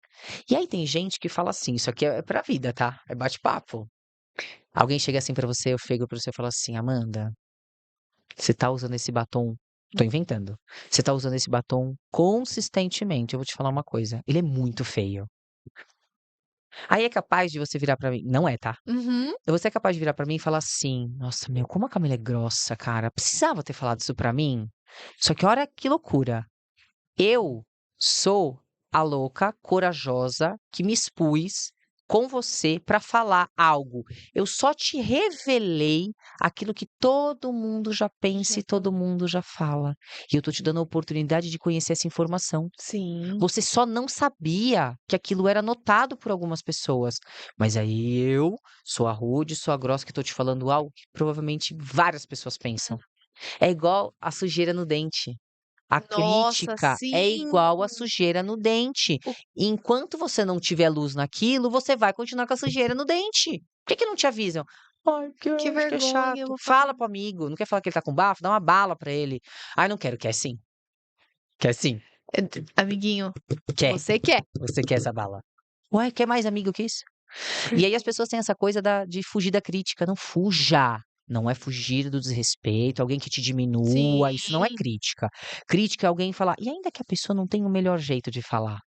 E aí tem gente que fala assim, isso aqui é pra vida, tá, é bate-papo. Alguém chega assim pra você, eu chego pra você e falo assim: "Amanda, você tá usando esse batom", tô inventando, "você tá usando esse batom consistentemente, eu vou te falar uma coisa, ele é muito feio". Aí é capaz de você virar pra mim, não é, tá? Uhum. Você é capaz de virar pra mim e falar assim: "Nossa, meu, como a Camila é grossa, cara, precisava ter falado isso pra mim?". Só que olha que loucura, eu sou a louca corajosa que me expus com você pra falar algo. Eu só te revelei aquilo que todo mundo já pensa Já e todo falou. mundo já fala. E eu tô te dando a oportunidade de conhecer essa informação. Sim. Você só não sabia que aquilo era notado por algumas pessoas. Mas aí eu sou a rude, sou a grossa que tô te falando algo que provavelmente várias pessoas pensam. É igual a sujeira no dente. A Nossa, crítica é sim. igual a sujeira no dente. O Enquanto você não tiver luz naquilo, você vai continuar com a sujeira no dente. Por que que não te avisam? Ai, porque que eu acho que é vergonha, eu chato. vou Fala falar. pro amigo. Não quer falar que ele tá com bafo? Dá uma bala pra ele. Ai, não quero. Quer sim. Quer sim. Amiguinho, Quer. você quer. Você quer essa bala. Ué, quer mais amigo que isso? E aí as pessoas têm essa coisa de fugir da crítica. Não fuja. Não é fugir do desrespeito, alguém que te diminua, isso não é Sim. crítica. Crítica é alguém falar, e ainda que a pessoa não tenha o melhor jeito de falar.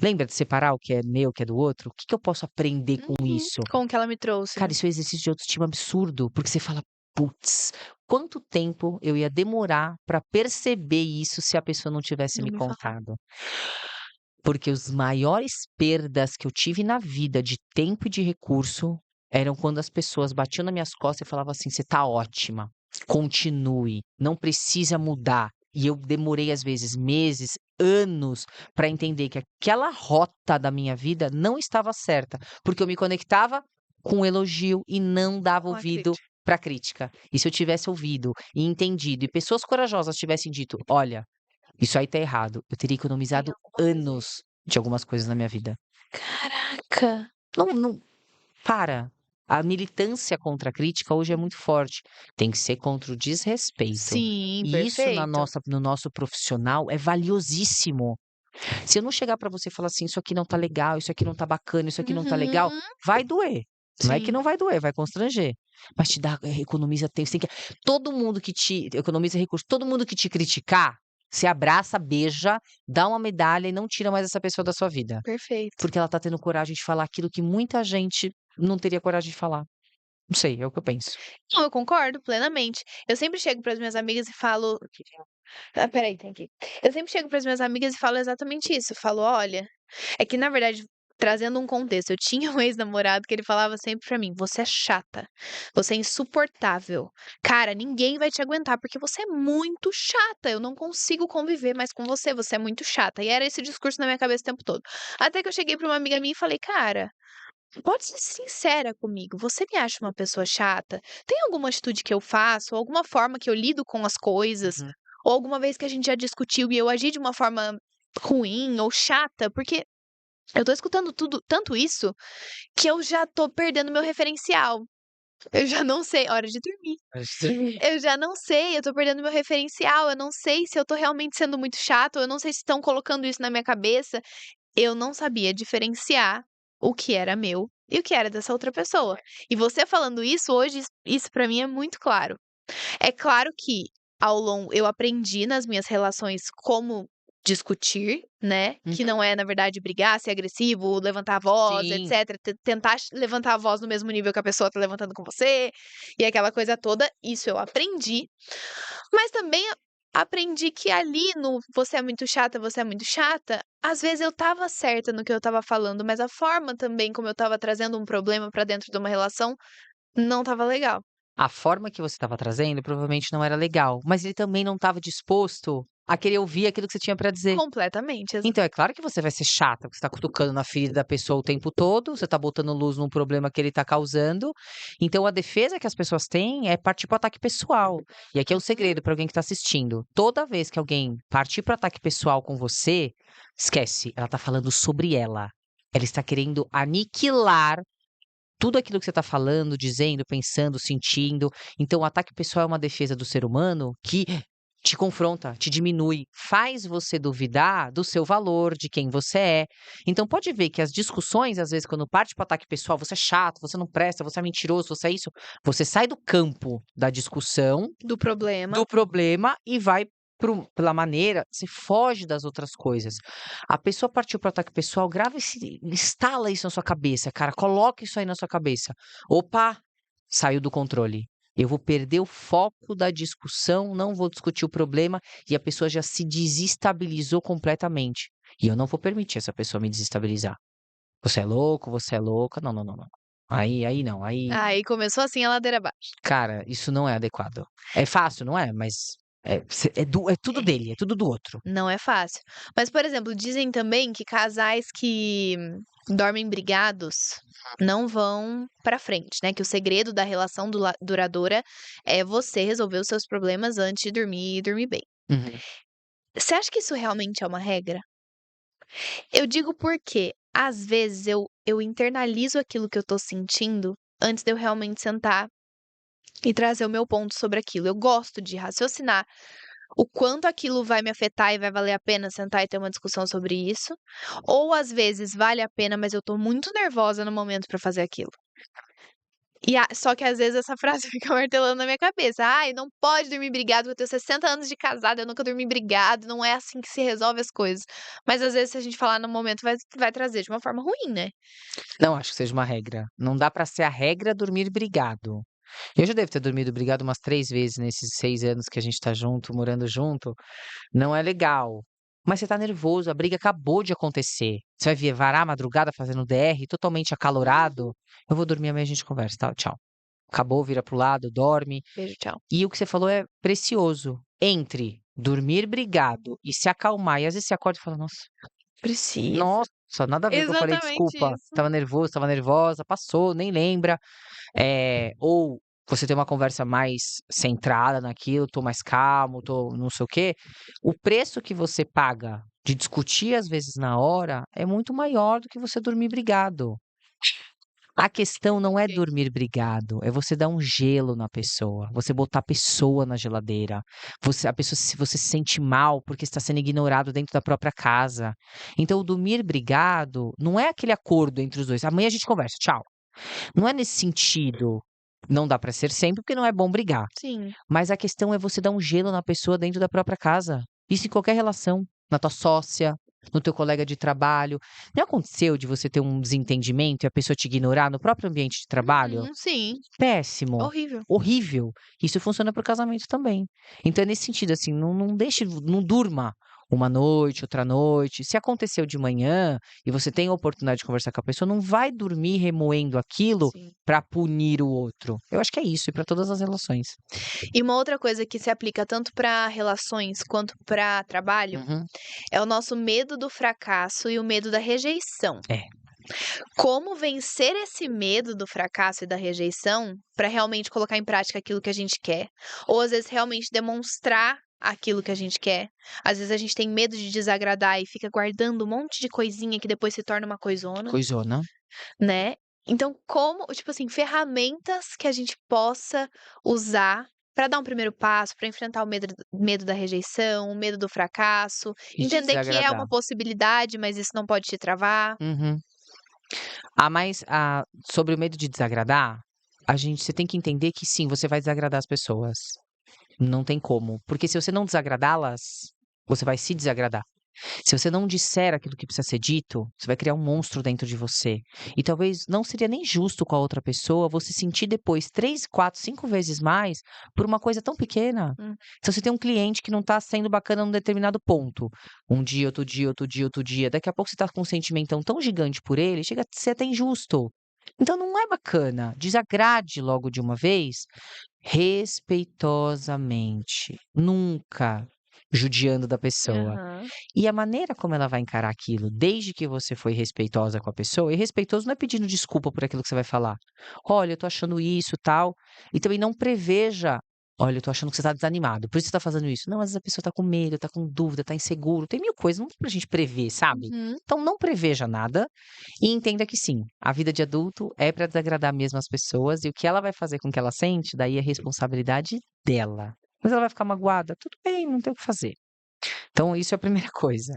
Lembra de separar o que é meu, o que é do outro? O que que eu posso aprender com Uhum. isso? Como que ela me trouxe, Cara, né. isso é um exercício de autoestima absurdo, porque você fala, putz, quanto tempo eu ia demorar para perceber isso se a pessoa não tivesse Não me me falar. contado? Porque os maiores perdas que eu tive na vida de tempo e de recurso eram quando as pessoas batiam nas minhas costas e falavam assim: "Você tá ótima, continue, não precisa mudar". E eu demorei às vezes meses, anos para entender que aquela rota da minha vida não estava certa, porque eu me conectava com o elogio e não dava Com a ouvido crítica. para crítica. E se eu tivesse ouvido e entendido e pessoas corajosas tivessem dito: "Olha, isso aí tá errado", eu teria Tem economizado alguma coisa aí. anos de algumas coisas na minha vida. Caraca. Não para. A militância contra a crítica hoje é muito forte. Tem que ser contra o desrespeito. Sim, E isso na perfeito. nossa no nosso profissional é valiosíssimo. Se eu não chegar pra você e falar assim: "Isso aqui não tá legal, isso aqui não tá bacana, isso aqui não tá legal", Uhum. vai doer. Não é que Sim. não vai doer, vai constranger. Mas te dá economiza tempo, você tem que todo mundo que te economiza recurso, todo mundo que te criticar, você abraça, beija, dá uma medalha e não tira mais essa pessoa da sua vida. Perfeito. Porque ela tá tendo coragem de falar aquilo que muita gente não teria coragem de falar. Não sei, é o que eu penso. Não, eu concordo plenamente. Eu sempre chego para as minhas amigas e falo espera aí, tem aqui. Eu sempre chego para as minhas amigas e falo exatamente isso, eu falo: "Olha", é que na verdade, trazendo um contexto, eu tinha um ex-namorado que ele falava sempre pra mim: "Você é chata, você é insuportável. Cara, ninguém vai te aguentar, porque você é muito chata, eu não consigo conviver mais com você, você é muito chata". E era esse discurso na minha cabeça o tempo todo. Até que eu cheguei pra uma amiga minha e falei: "Cara, pode ser sincera comigo, você me acha uma pessoa chata? Tem alguma atitude que eu faço, ou alguma forma que eu lido com as coisas, Uhum. ou alguma vez que a gente já discutiu e eu agi de uma forma ruim ou chata?" Porque eu tô escutando tudo tanto isso, que eu já tô perdendo meu referencial. Eu já não sei hora de dormir. Eu já não sei, eu tô perdendo meu referencial, eu não sei se eu tô realmente sendo muito chata, ou eu não sei se estão colocando isso na minha cabeça. Eu não sabia diferenciar o que era meu e o que era dessa outra pessoa. E você falando isso hoje, isso pra mim é muito claro. É claro que eu aprendi nas minhas relações como discutir, né, que Uhum. não é, na verdade, brigar, ser agressivo, levantar a voz, Sim. etcétera, tentar levantar a voz no mesmo nível que a pessoa tá levantando com você, e aquela coisa toda, isso eu aprendi. Mas também aprendi que ali no você é muito chata", às vezes eu estava certa no que eu estava falando, mas a forma também como eu estava trazendo um problema pra dentro de uma relação não estava legal. A forma que você estava trazendo provavelmente não era legal, mas ele também não estava disposto a querer ouvir aquilo que você tinha para dizer. Completamente, Então é claro que você vai ser chata, porque você tá cutucando na ferida da pessoa o tempo todo, você tá botando luz num problema que ele tá causando. Então a defesa que as pessoas têm é partir para o ataque pessoal. E aqui é um segredo para alguém que tá assistindo. Toda vez que alguém partir para o ataque pessoal com você, esquece, ela tá falando sobre ela. Ela está querendo aniquilar tudo aquilo que você está falando, dizendo, pensando, sentindo. Então, o ataque pessoal é uma defesa do ser humano que te confronta, te diminui, faz você duvidar do seu valor, de quem você é. Então, pode ver que as discussões, às vezes, quando parte para o ataque pessoal, você é chato, você não presta, você é mentiroso, você é isso. Você sai do campo da discussão, do problema. do problema e vai pela maneira, você foge das outras coisas. A pessoa partiu para o ataque pessoal, grava esse, instala isso na sua cabeça, cara, coloca isso aí na sua cabeça. Opa, saiu do controle. Eu vou perder o foco da discussão, não vou discutir o problema e a pessoa já se desestabilizou completamente. E eu não vou permitir essa pessoa me desestabilizar. Você é louco, você é louca. Não, não, não, não. Aí não. Aí, Aí começou assim a ladeira abaixo. cara, isso não é adequado. É fácil, não é? Mas é tudo dele, é tudo do outro. Não é fácil. Mas, por exemplo, dizem também que casais que dormem brigados não vão pra frente, né? Que o segredo da relação duradoura é você resolver os seus problemas antes de dormir e dormir bem. Uhum. Você acha que isso realmente é uma regra? Eu digo porque, às vezes, eu internalizo aquilo que eu tô sentindo antes de eu realmente sentar e trazer o meu ponto sobre aquilo. Eu gosto de raciocinar o quanto aquilo vai me afetar e vai valer a pena sentar e ter uma discussão sobre isso, ou às vezes vale a pena, mas eu tô muito nervosa no momento pra fazer aquilo. Só que às vezes essa frase fica martelando na minha cabeça: "Ai, não pode dormir brigado, eu tenho 60 anos de casada, eu nunca dormi brigado, não é assim que se resolve as coisas". Mas às vezes se a gente falar no momento vai trazer de uma forma ruim, né. Não acho que seja uma regra. Não dá pra ser a regra dormir brigado. Eu já devo ter dormido brigado umas 3 vezes nesses 6 anos que a gente tá junto, morando junto. Não é legal. Mas você tá nervoso, a briga acabou de acontecer. Você vai vir varar a madrugada fazendo DR, totalmente acalorado. Eu vou dormir, amanhã a gente conversa, tá? Tchau. Acabou, vira pro lado, dorme. Beijo, tchau. E o que você falou é precioso. Entre dormir brigado e se acalmar, e às vezes você acorda e fala: "Nossa, Precisa. nossa, nada a ver o que eu falei, Exatamente desculpa, isso. estava nervoso, estava nervosa, passou, nem lembra". Ou você tem uma conversa mais centrada naquilo, "tô mais calmo, tô não sei o quê". O preço que você paga de discutir, às vezes, na hora, é muito maior do que você dormir brigado. A questão não é Ok. dormir brigado, é você dar um gelo na pessoa, você botar a pessoa na geladeira. A pessoa, se você se sente mal porque está sendo ignorado dentro da própria casa. Então, o dormir brigado não é aquele acordo entre os dois: "Amanhã a gente conversa, tchau". Não é nesse sentido. Não dá pra ser sempre, porque não é bom brigar. Sim. Mas a questão é você dar um gelo na pessoa dentro da própria casa. Isso em qualquer relação, na tua sócia, no teu colega de trabalho. Já aconteceu de você ter um desentendimento e a pessoa te ignorar no próprio ambiente de trabalho? Uhum, sim. Péssimo, Horrível. horrível. Isso funciona para o casamento também. Então é nesse sentido, assim, não deixe, não durma uma noite, outra noite. Se aconteceu de manhã e você tem a oportunidade de conversar com a pessoa, não vai dormir remoendo aquilo Sim. para punir o outro. Eu acho que é isso, e para todas as relações. E uma outra coisa que se aplica tanto para relações quanto para trabalho, Uhum. é o nosso medo do fracasso e o medo da rejeição. É. Como vencer esse medo do fracasso e da rejeição para realmente colocar em prática aquilo que a gente quer? Ou às vezes realmente demonstrar aquilo que a gente quer. Às vezes a gente tem medo de desagradar e fica guardando um monte de coisinha que depois se torna uma coisona, Coisona. né? Então, como, tipo assim, ferramentas que a gente possa usar para dar um primeiro passo, para enfrentar o medo da rejeição, o medo do fracasso, E de entender que é uma desagradar. possibilidade, mas isso não pode te travar. Uhum. Sobre o medo de desagradar, você tem que entender que sim, você vai desagradar as pessoas. Não tem como. Porque se você não desagradá-las, você vai se desagradar. Se você não disser aquilo que precisa ser dito, você vai criar um monstro dentro de você. E talvez não seria nem justo com a outra pessoa você sentir depois 3, 4, 5 vezes mais por uma coisa tão pequena. Hum. Se você tem um cliente que não tá sendo bacana num determinado ponto, um dia, outro dia, outro dia, outro dia, daqui a pouco você tá com um sentimentão tão gigante por ele, chega a ser até injusto. Então não é bacana. Desagrade logo de uma vez, respeitosamente. Nunca judiando da pessoa. Aham. E a maneira como ela vai encarar aquilo, desde que você foi respeitosa com a pessoa, e respeitoso não é pedindo desculpa por aquilo que você vai falar. Olha, eu tô achando isso, tal. E também não preveja. Olha, eu tô achando que você tá desanimado, por isso você tá fazendo isso. Não, às vezes a pessoa tá com medo, tá com dúvida, tá inseguro, tem mil coisas, não dá pra gente prever, sabe? Uhum. Então não preveja nada e entenda que sim, a vida de adulto é pra desagradar mesmo as pessoas e o que ela vai fazer com o que ela sente, daí é responsabilidade dela. Mas ela vai ficar magoada? Tudo bem, não tem o que fazer. Então, isso é a primeira coisa.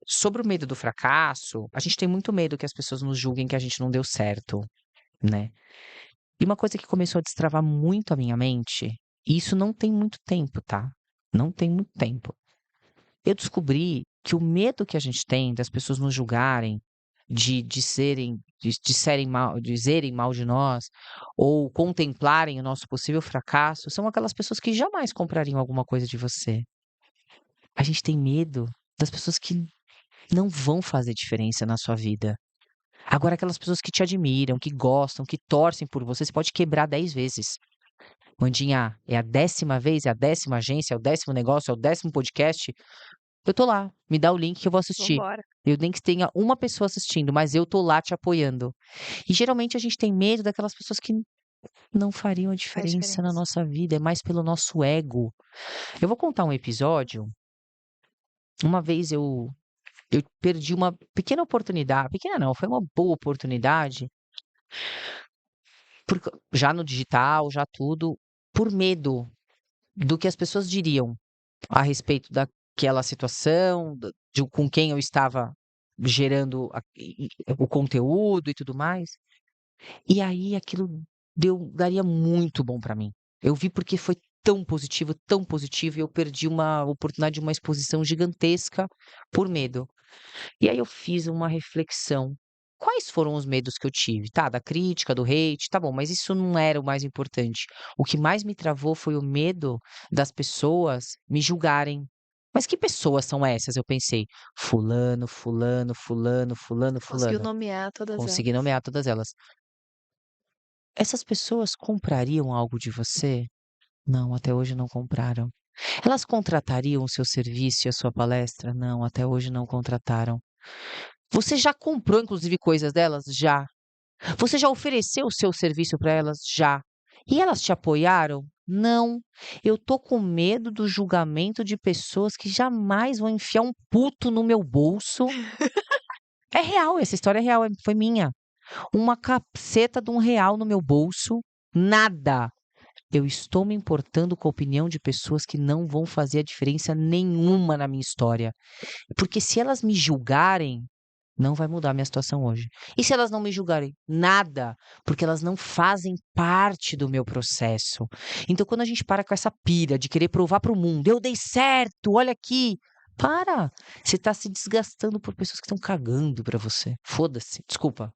Sobre o medo do fracasso, a gente tem muito medo que as pessoas nos julguem que a gente não deu certo, né? E uma coisa que começou a destravar muito a minha mente, e isso não tem muito tempo, tá? Não tem muito tempo. Eu descobri que o medo que a gente tem das pessoas nos julgarem, de dizerem mal de nós, ou contemplarem o nosso possível fracasso, são aquelas pessoas que jamais comprariam alguma coisa de você. A gente tem medo das pessoas que não vão fazer diferença na sua vida. Agora, aquelas pessoas que te admiram, que gostam, que torcem por você, você pode quebrar 10 vezes. Mandinha, é a 10ª vez, é a 10ª agência, é o 10º negócio, é o 10º podcast. Eu tô lá, me dá o link que eu vou assistir. Vambora. Eu nem que tenha uma pessoa assistindo, mas eu tô lá te apoiando. E geralmente a gente tem medo daquelas pessoas que não fariam a Faz diferença na diferença. nossa vida, é mais pelo nosso ego. Eu vou contar um episódio. Uma vez eu perdi uma pequena oportunidade, pequena não, foi uma boa oportunidade, porque já no digital, já tudo, por medo do que as pessoas diriam a respeito daquela situação, com quem eu estava gerando o conteúdo e tudo mais. E aí aquilo daria muito bom para mim. Eu vi porque foi tão positivo, e eu perdi uma oportunidade de uma exposição gigantesca por medo. E aí eu fiz uma reflexão. Quais foram os medos que eu tive? Tá, da crítica, do hate, tá bom, mas isso não era o mais importante. O que mais me travou foi o medo das pessoas me julgarem. Mas que pessoas são essas? Eu pensei, fulano, fulano, fulano, fulano, Conseguiu fulano. nomear todas Consegui elas. nomear todas elas. Essas pessoas comprariam algo de você? Não, até hoje não compraram. Elas contratariam o seu serviço e a sua palestra? Não, até hoje não contrataram. Você já comprou, inclusive, coisas delas? Já. Você já ofereceu o seu serviço para elas? Já. E elas te apoiaram? Não. Eu tô com medo do julgamento de pessoas que jamais vão enfiar um puto no meu bolso. É real, essa história é real, foi minha. Uma caceta de R$ 1 no meu bolso, nada. Eu estou me importando com a opinião de pessoas que não vão fazer a diferença nenhuma na minha história. Porque se elas me julgarem, não vai mudar a minha situação hoje. E se elas não me julgarem? Nada, porque elas não fazem parte do meu processo. Então, quando a gente para com essa pira de querer provar para o mundo, eu dei certo, olha aqui. Para! Você está se desgastando por pessoas que estão cagando para você. Foda-se, desculpa.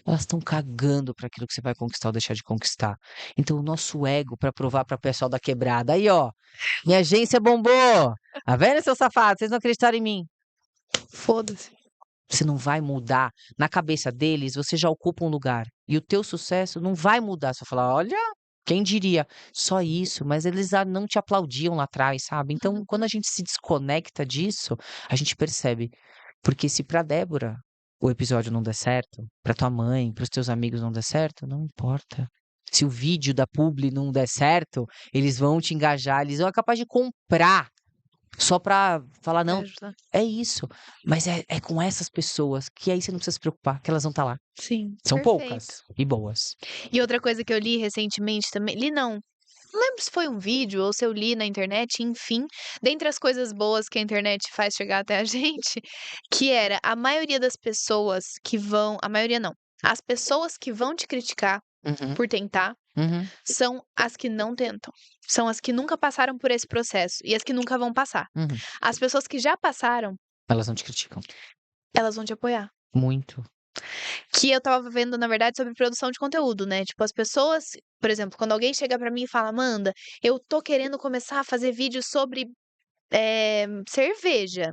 Elas estão cagando para aquilo que você vai conquistar ou deixar de conquistar. Então, o nosso ego, para provar para o pessoal da quebrada, aí ó, minha agência bombou. Tá vendo, seu safado? Vocês não acreditaram em mim. Foda-se. Você não vai mudar. Na cabeça deles, você já ocupa um lugar. E o teu sucesso não vai mudar. Você vai falar, olha, quem diria? Só isso, mas eles não te aplaudiam lá atrás, sabe? Então, quando a gente se desconecta disso, a gente percebe. Porque se pra Débora o episódio não der certo, pra tua mãe, pros teus amigos não der certo, não importa. Se o vídeo da publi não der certo, eles vão te engajar, eles vão ser capaz de comprar só pra falar, Vai não, ajudar. é isso. Mas é com essas pessoas que aí você não precisa se preocupar, que elas vão estar lá. Sim, São perfeito. poucas e boas. E outra coisa que eu li recentemente também, li não lembro se foi um vídeo ou se eu li na internet, enfim, dentre as coisas boas que a internet faz chegar até a gente, que era a maioria das pessoas que vão, a maioria não, as pessoas que vão te criticar Uhum. por tentar, Uhum, são as que não tentam. São as que nunca passaram por esse processo e as que nunca vão passar. uhum. As pessoas que já passaram, Elas não te criticam. elas vão te apoiar. Muito. Que eu estava vendo, na verdade, sobre produção de conteúdo, né, tipo, as pessoas por exemplo, quando alguém chega pra mim e fala: "Amanda, eu tô querendo começar a fazer vídeos sobre, cerveja,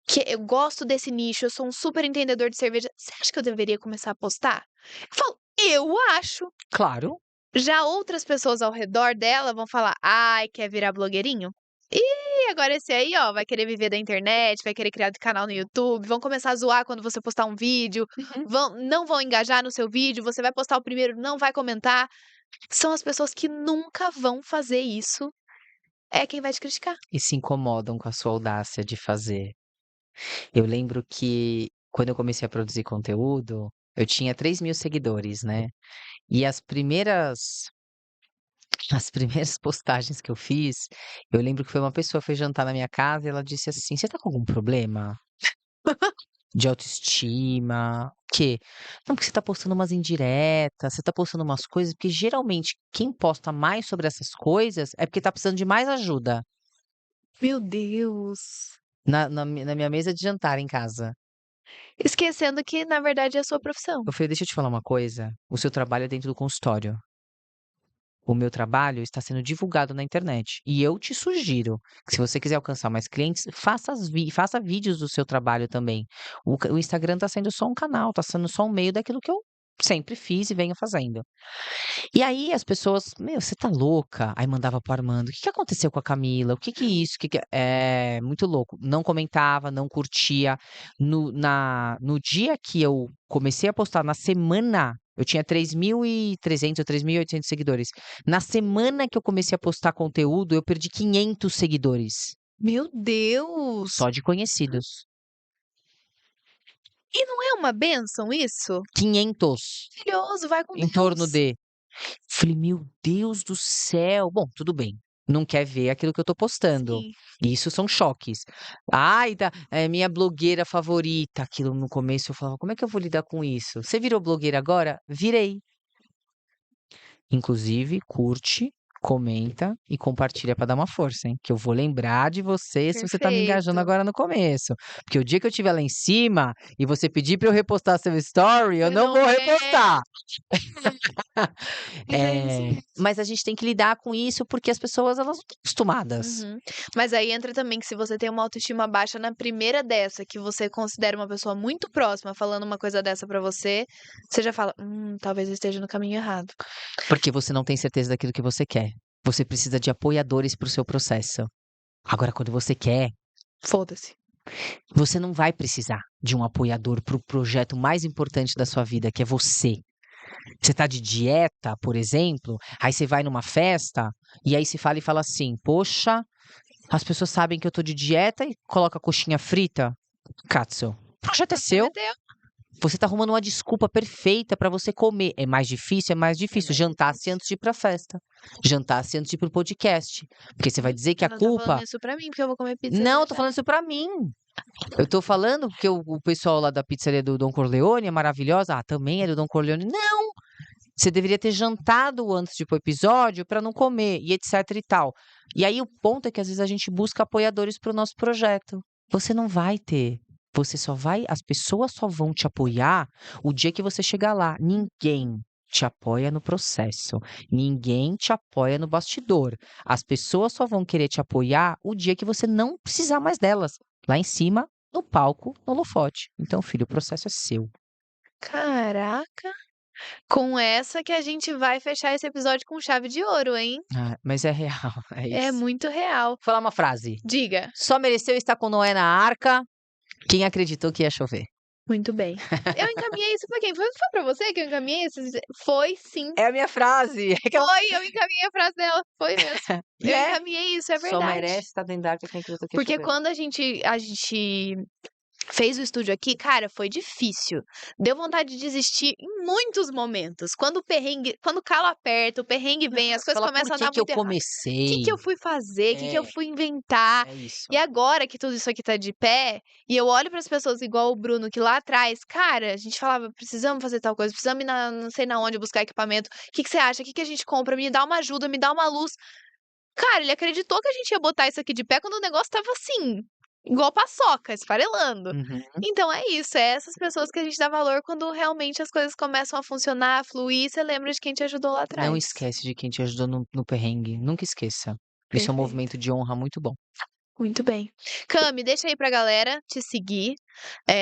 que eu gosto desse nicho, eu sou um super entendedor de cerveja, você acha que eu deveria começar a postar?" Eu falo: "Eu acho." Claro. Já outras pessoas ao redor dela vão falar: "Ai, quer virar blogueirinho? Ih, agora esse aí, ó, vai querer viver da internet, vai querer criar canal no YouTube, vão começar a zoar quando você postar um vídeo, Uhum. não vão engajar no seu vídeo, você vai postar o primeiro, não vai comentar." São as pessoas que nunca vão fazer isso, é quem vai te criticar. E se incomodam com a sua audácia de fazer. Eu lembro que quando eu comecei a produzir conteúdo, eu tinha 3.000 seguidores, né. E as primeiras postagens que eu fiz, eu lembro que foi uma pessoa foi jantar na minha casa e ela disse assim: "Você tá com algum problema de autoestima? O quê?" "Não, porque você tá postando umas indiretas, você tá postando umas coisas", porque geralmente quem posta mais sobre essas coisas é porque tá precisando de mais ajuda, Meu Deus. na minha mesa de jantar em casa. Esquecendo que na verdade é a sua profissão. Eu falei: "Deixa eu te falar uma coisa, o seu trabalho é dentro do consultório. O meu trabalho está sendo divulgado na internet. E eu te sugiro que se você quiser alcançar mais clientes, faça vídeos do seu trabalho também. O Instagram está sendo só um canal, está sendo só um meio daquilo que eu sempre fiz e venho fazendo." E aí as pessoas: "Meu, você tá louca?" Aí mandava para o Armando: "O que que aconteceu com a Camila? O que que é isso? O que que é" muito louco. Não comentava, não curtia. No dia que eu comecei a postar, na semana eu tinha 3.300 ou 3.800 seguidores. Na semana que eu comecei a postar conteúdo, eu perdi 500 seguidores, Meu Deus! só de conhecidos. E não é uma bênção isso? 500 Maravilhoso, vai com em torno Deus. de. Falei: "Meu Deus do céu". Bom, tudo bem, não quer ver aquilo que eu tô postando. Sim. Isso são choques. "Ai, é minha blogueira favorita", aquilo no começo eu falava: "Como é que eu vou lidar com isso?". "Você virou blogueira agora?". Virei. Inclusive, curte, comenta e compartilha pra dar uma força, hein, que eu vou lembrar de você se você tá me engajando Perfeito. agora no começo, porque o dia que eu estiver lá em cima e você pedir pra eu repostar seu story, eu Você não não vou é. repostar. Mas é isso mesmo. Mas a gente tem que lidar com isso, porque as pessoas elas não estão acostumadas. Uhum. Mas aí entra também que se você tem uma autoestima baixa na primeira dessa, que você considera uma pessoa muito próxima falando uma coisa dessa pra você, você já fala: talvez eu esteja no caminho errado." Porque você não tem certeza daquilo que você quer. Você precisa de apoiadores para o seu processo. Agora, quando você quer, Foda-se. você não vai precisar de um apoiador para o projeto mais importante da sua vida, que é você. Você tá de dieta, por exemplo, aí você vai numa festa, e aí se fala e fala assim: "Poxa, as pessoas sabem que eu tô de dieta e coloca coxinha frita". Katsu, o projeto é O problema seu. é teu. Você tá arrumando uma desculpa perfeita pra você comer. É mais difícil? É mais É difícil. mais Jantar-se difícil. antes de ir pra festa. Jantar-se antes de ir para o podcast. Porque você vai dizer que Você a não tá falando culpa. isso pra mim, porque eu vou comer pizza Não, já eu tô já. falando isso pra mim. Eu tô falando que o pessoal lá da pizzaria do Don Corleone é maravilhosa. Ah, também é do Don Corleone. Não! Você deveria ter jantado antes de ir pro episódio pra não comer e etc e tal. E aí o ponto é que às vezes a gente busca apoiadores para o nosso projeto. Você não vai ter. Você só vai, as pessoas só vão te apoiar o dia que você chegar lá. Ninguém te apoia no processo. Ninguém te apoia no bastidor. As pessoas só vão querer te apoiar o dia que você não precisar mais delas. Lá em cima, no palco, no holofote. Então, filho, o processo é seu. Caraca, com essa que a gente vai fechar esse episódio com chave de ouro, hein. Ah, mas é real, é É isso. muito real. Vou falar uma frase. Diga. Só mereceu estar com Noé na arca quem acreditou que ia chover. Muito bem. Eu encaminhei isso pra quem? Foi pra você que eu encaminhei esses foi sim. É a minha frase. É que ela... Foi, eu encaminhei a frase dela, foi mesmo. E Eu é. encaminhei isso, é Só verdade. merece estar dentro da arca quem acreditou que ia Porque chover. quando a gente fez o estúdio aqui, cara, foi difícil. Deu vontade de desistir em muitos momentos. Quando o calo aperta, o perrengue vem, as coisas Fala, por começam a que dar que eu muito errado. O que que comecei? eu fui fazer? O que que eu É, fui inventar? é isso. E agora que tudo isso aqui tá de pé, e eu olho para as pessoas igual o Bruno, que lá atrás, cara, a gente falava, precisamos fazer tal coisa, precisamos ir não sei na onde buscar equipamento. O que que você acha? O que que a gente compra? Me dá uma ajuda, me dá uma luz. Cara, ele acreditou que a gente ia botar isso aqui de pé quando o negócio tava assim, igual paçoca, esfarelando. Uhum. Então é isso, é essas pessoas que a gente dá valor quando realmente as coisas começam a funcionar, a fluir, você lembra de quem te ajudou lá Não atrás. esquece de quem te ajudou no perrengue. Nunca esqueça. Isso é um Perfeito. movimento de honra muito bom. Muito bem. Cami, deixa aí pra galera te seguir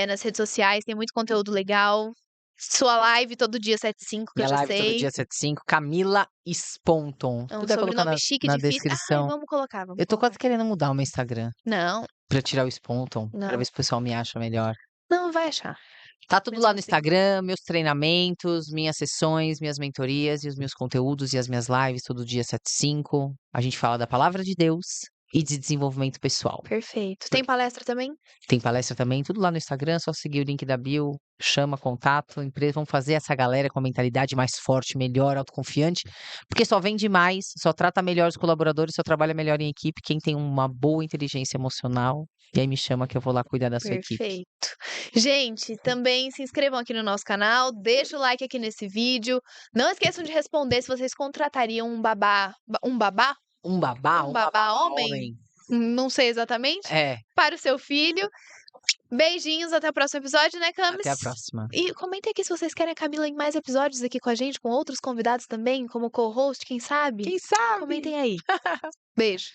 nas redes sociais, tem muito conteúdo legal. Sua live todo dia 7h05, que eu Minha já live todo sei. dia 75, Camila Sponton. É um Tudo vai colocar sobrenome chique, na difícil. Ai, descrição. vamos colocar, vamos Eu tô quase colocar. querendo mudar o meu Instagram Não, pra tirar o Sponton, pra não. ver se o pessoal me acha melhor. Não vai achar. Tá tudo Mesmo lá no assim. Instagram, meus treinamentos, minhas sessões, minhas mentorias e os meus conteúdos e as minhas lives todo dia 7h05. A gente fala da palavra de Deus e de desenvolvimento pessoal. Perfeito. Tem palestra também? Tem palestra também, tudo lá no Instagram, só seguir o link da bio, chama, contato, empresa, vamos fazer essa galera com a mentalidade mais forte, melhor, autoconfiante, porque só vende mais, só trata melhor os colaboradores, só trabalha melhor em equipe, quem tem uma boa inteligência emocional, e aí me chama que eu vou lá cuidar da sua equipe. Perfeito. Gente, também se inscrevam aqui no nosso canal, deixa o like aqui nesse vídeo. Não esqueçam de responder se vocês contratariam um babá, um babá? Um babá, Um um babá babá homem? Não sei exatamente. É, Para o seu filho. Beijinhos, até o próximo episódio, né, Camis? até a próxima. E comentem aqui se vocês querem a Camila em mais episódios aqui com a gente, com outros convidados também, como co-host, quem sabe? Quem sabe? Comentem aí. Beijo.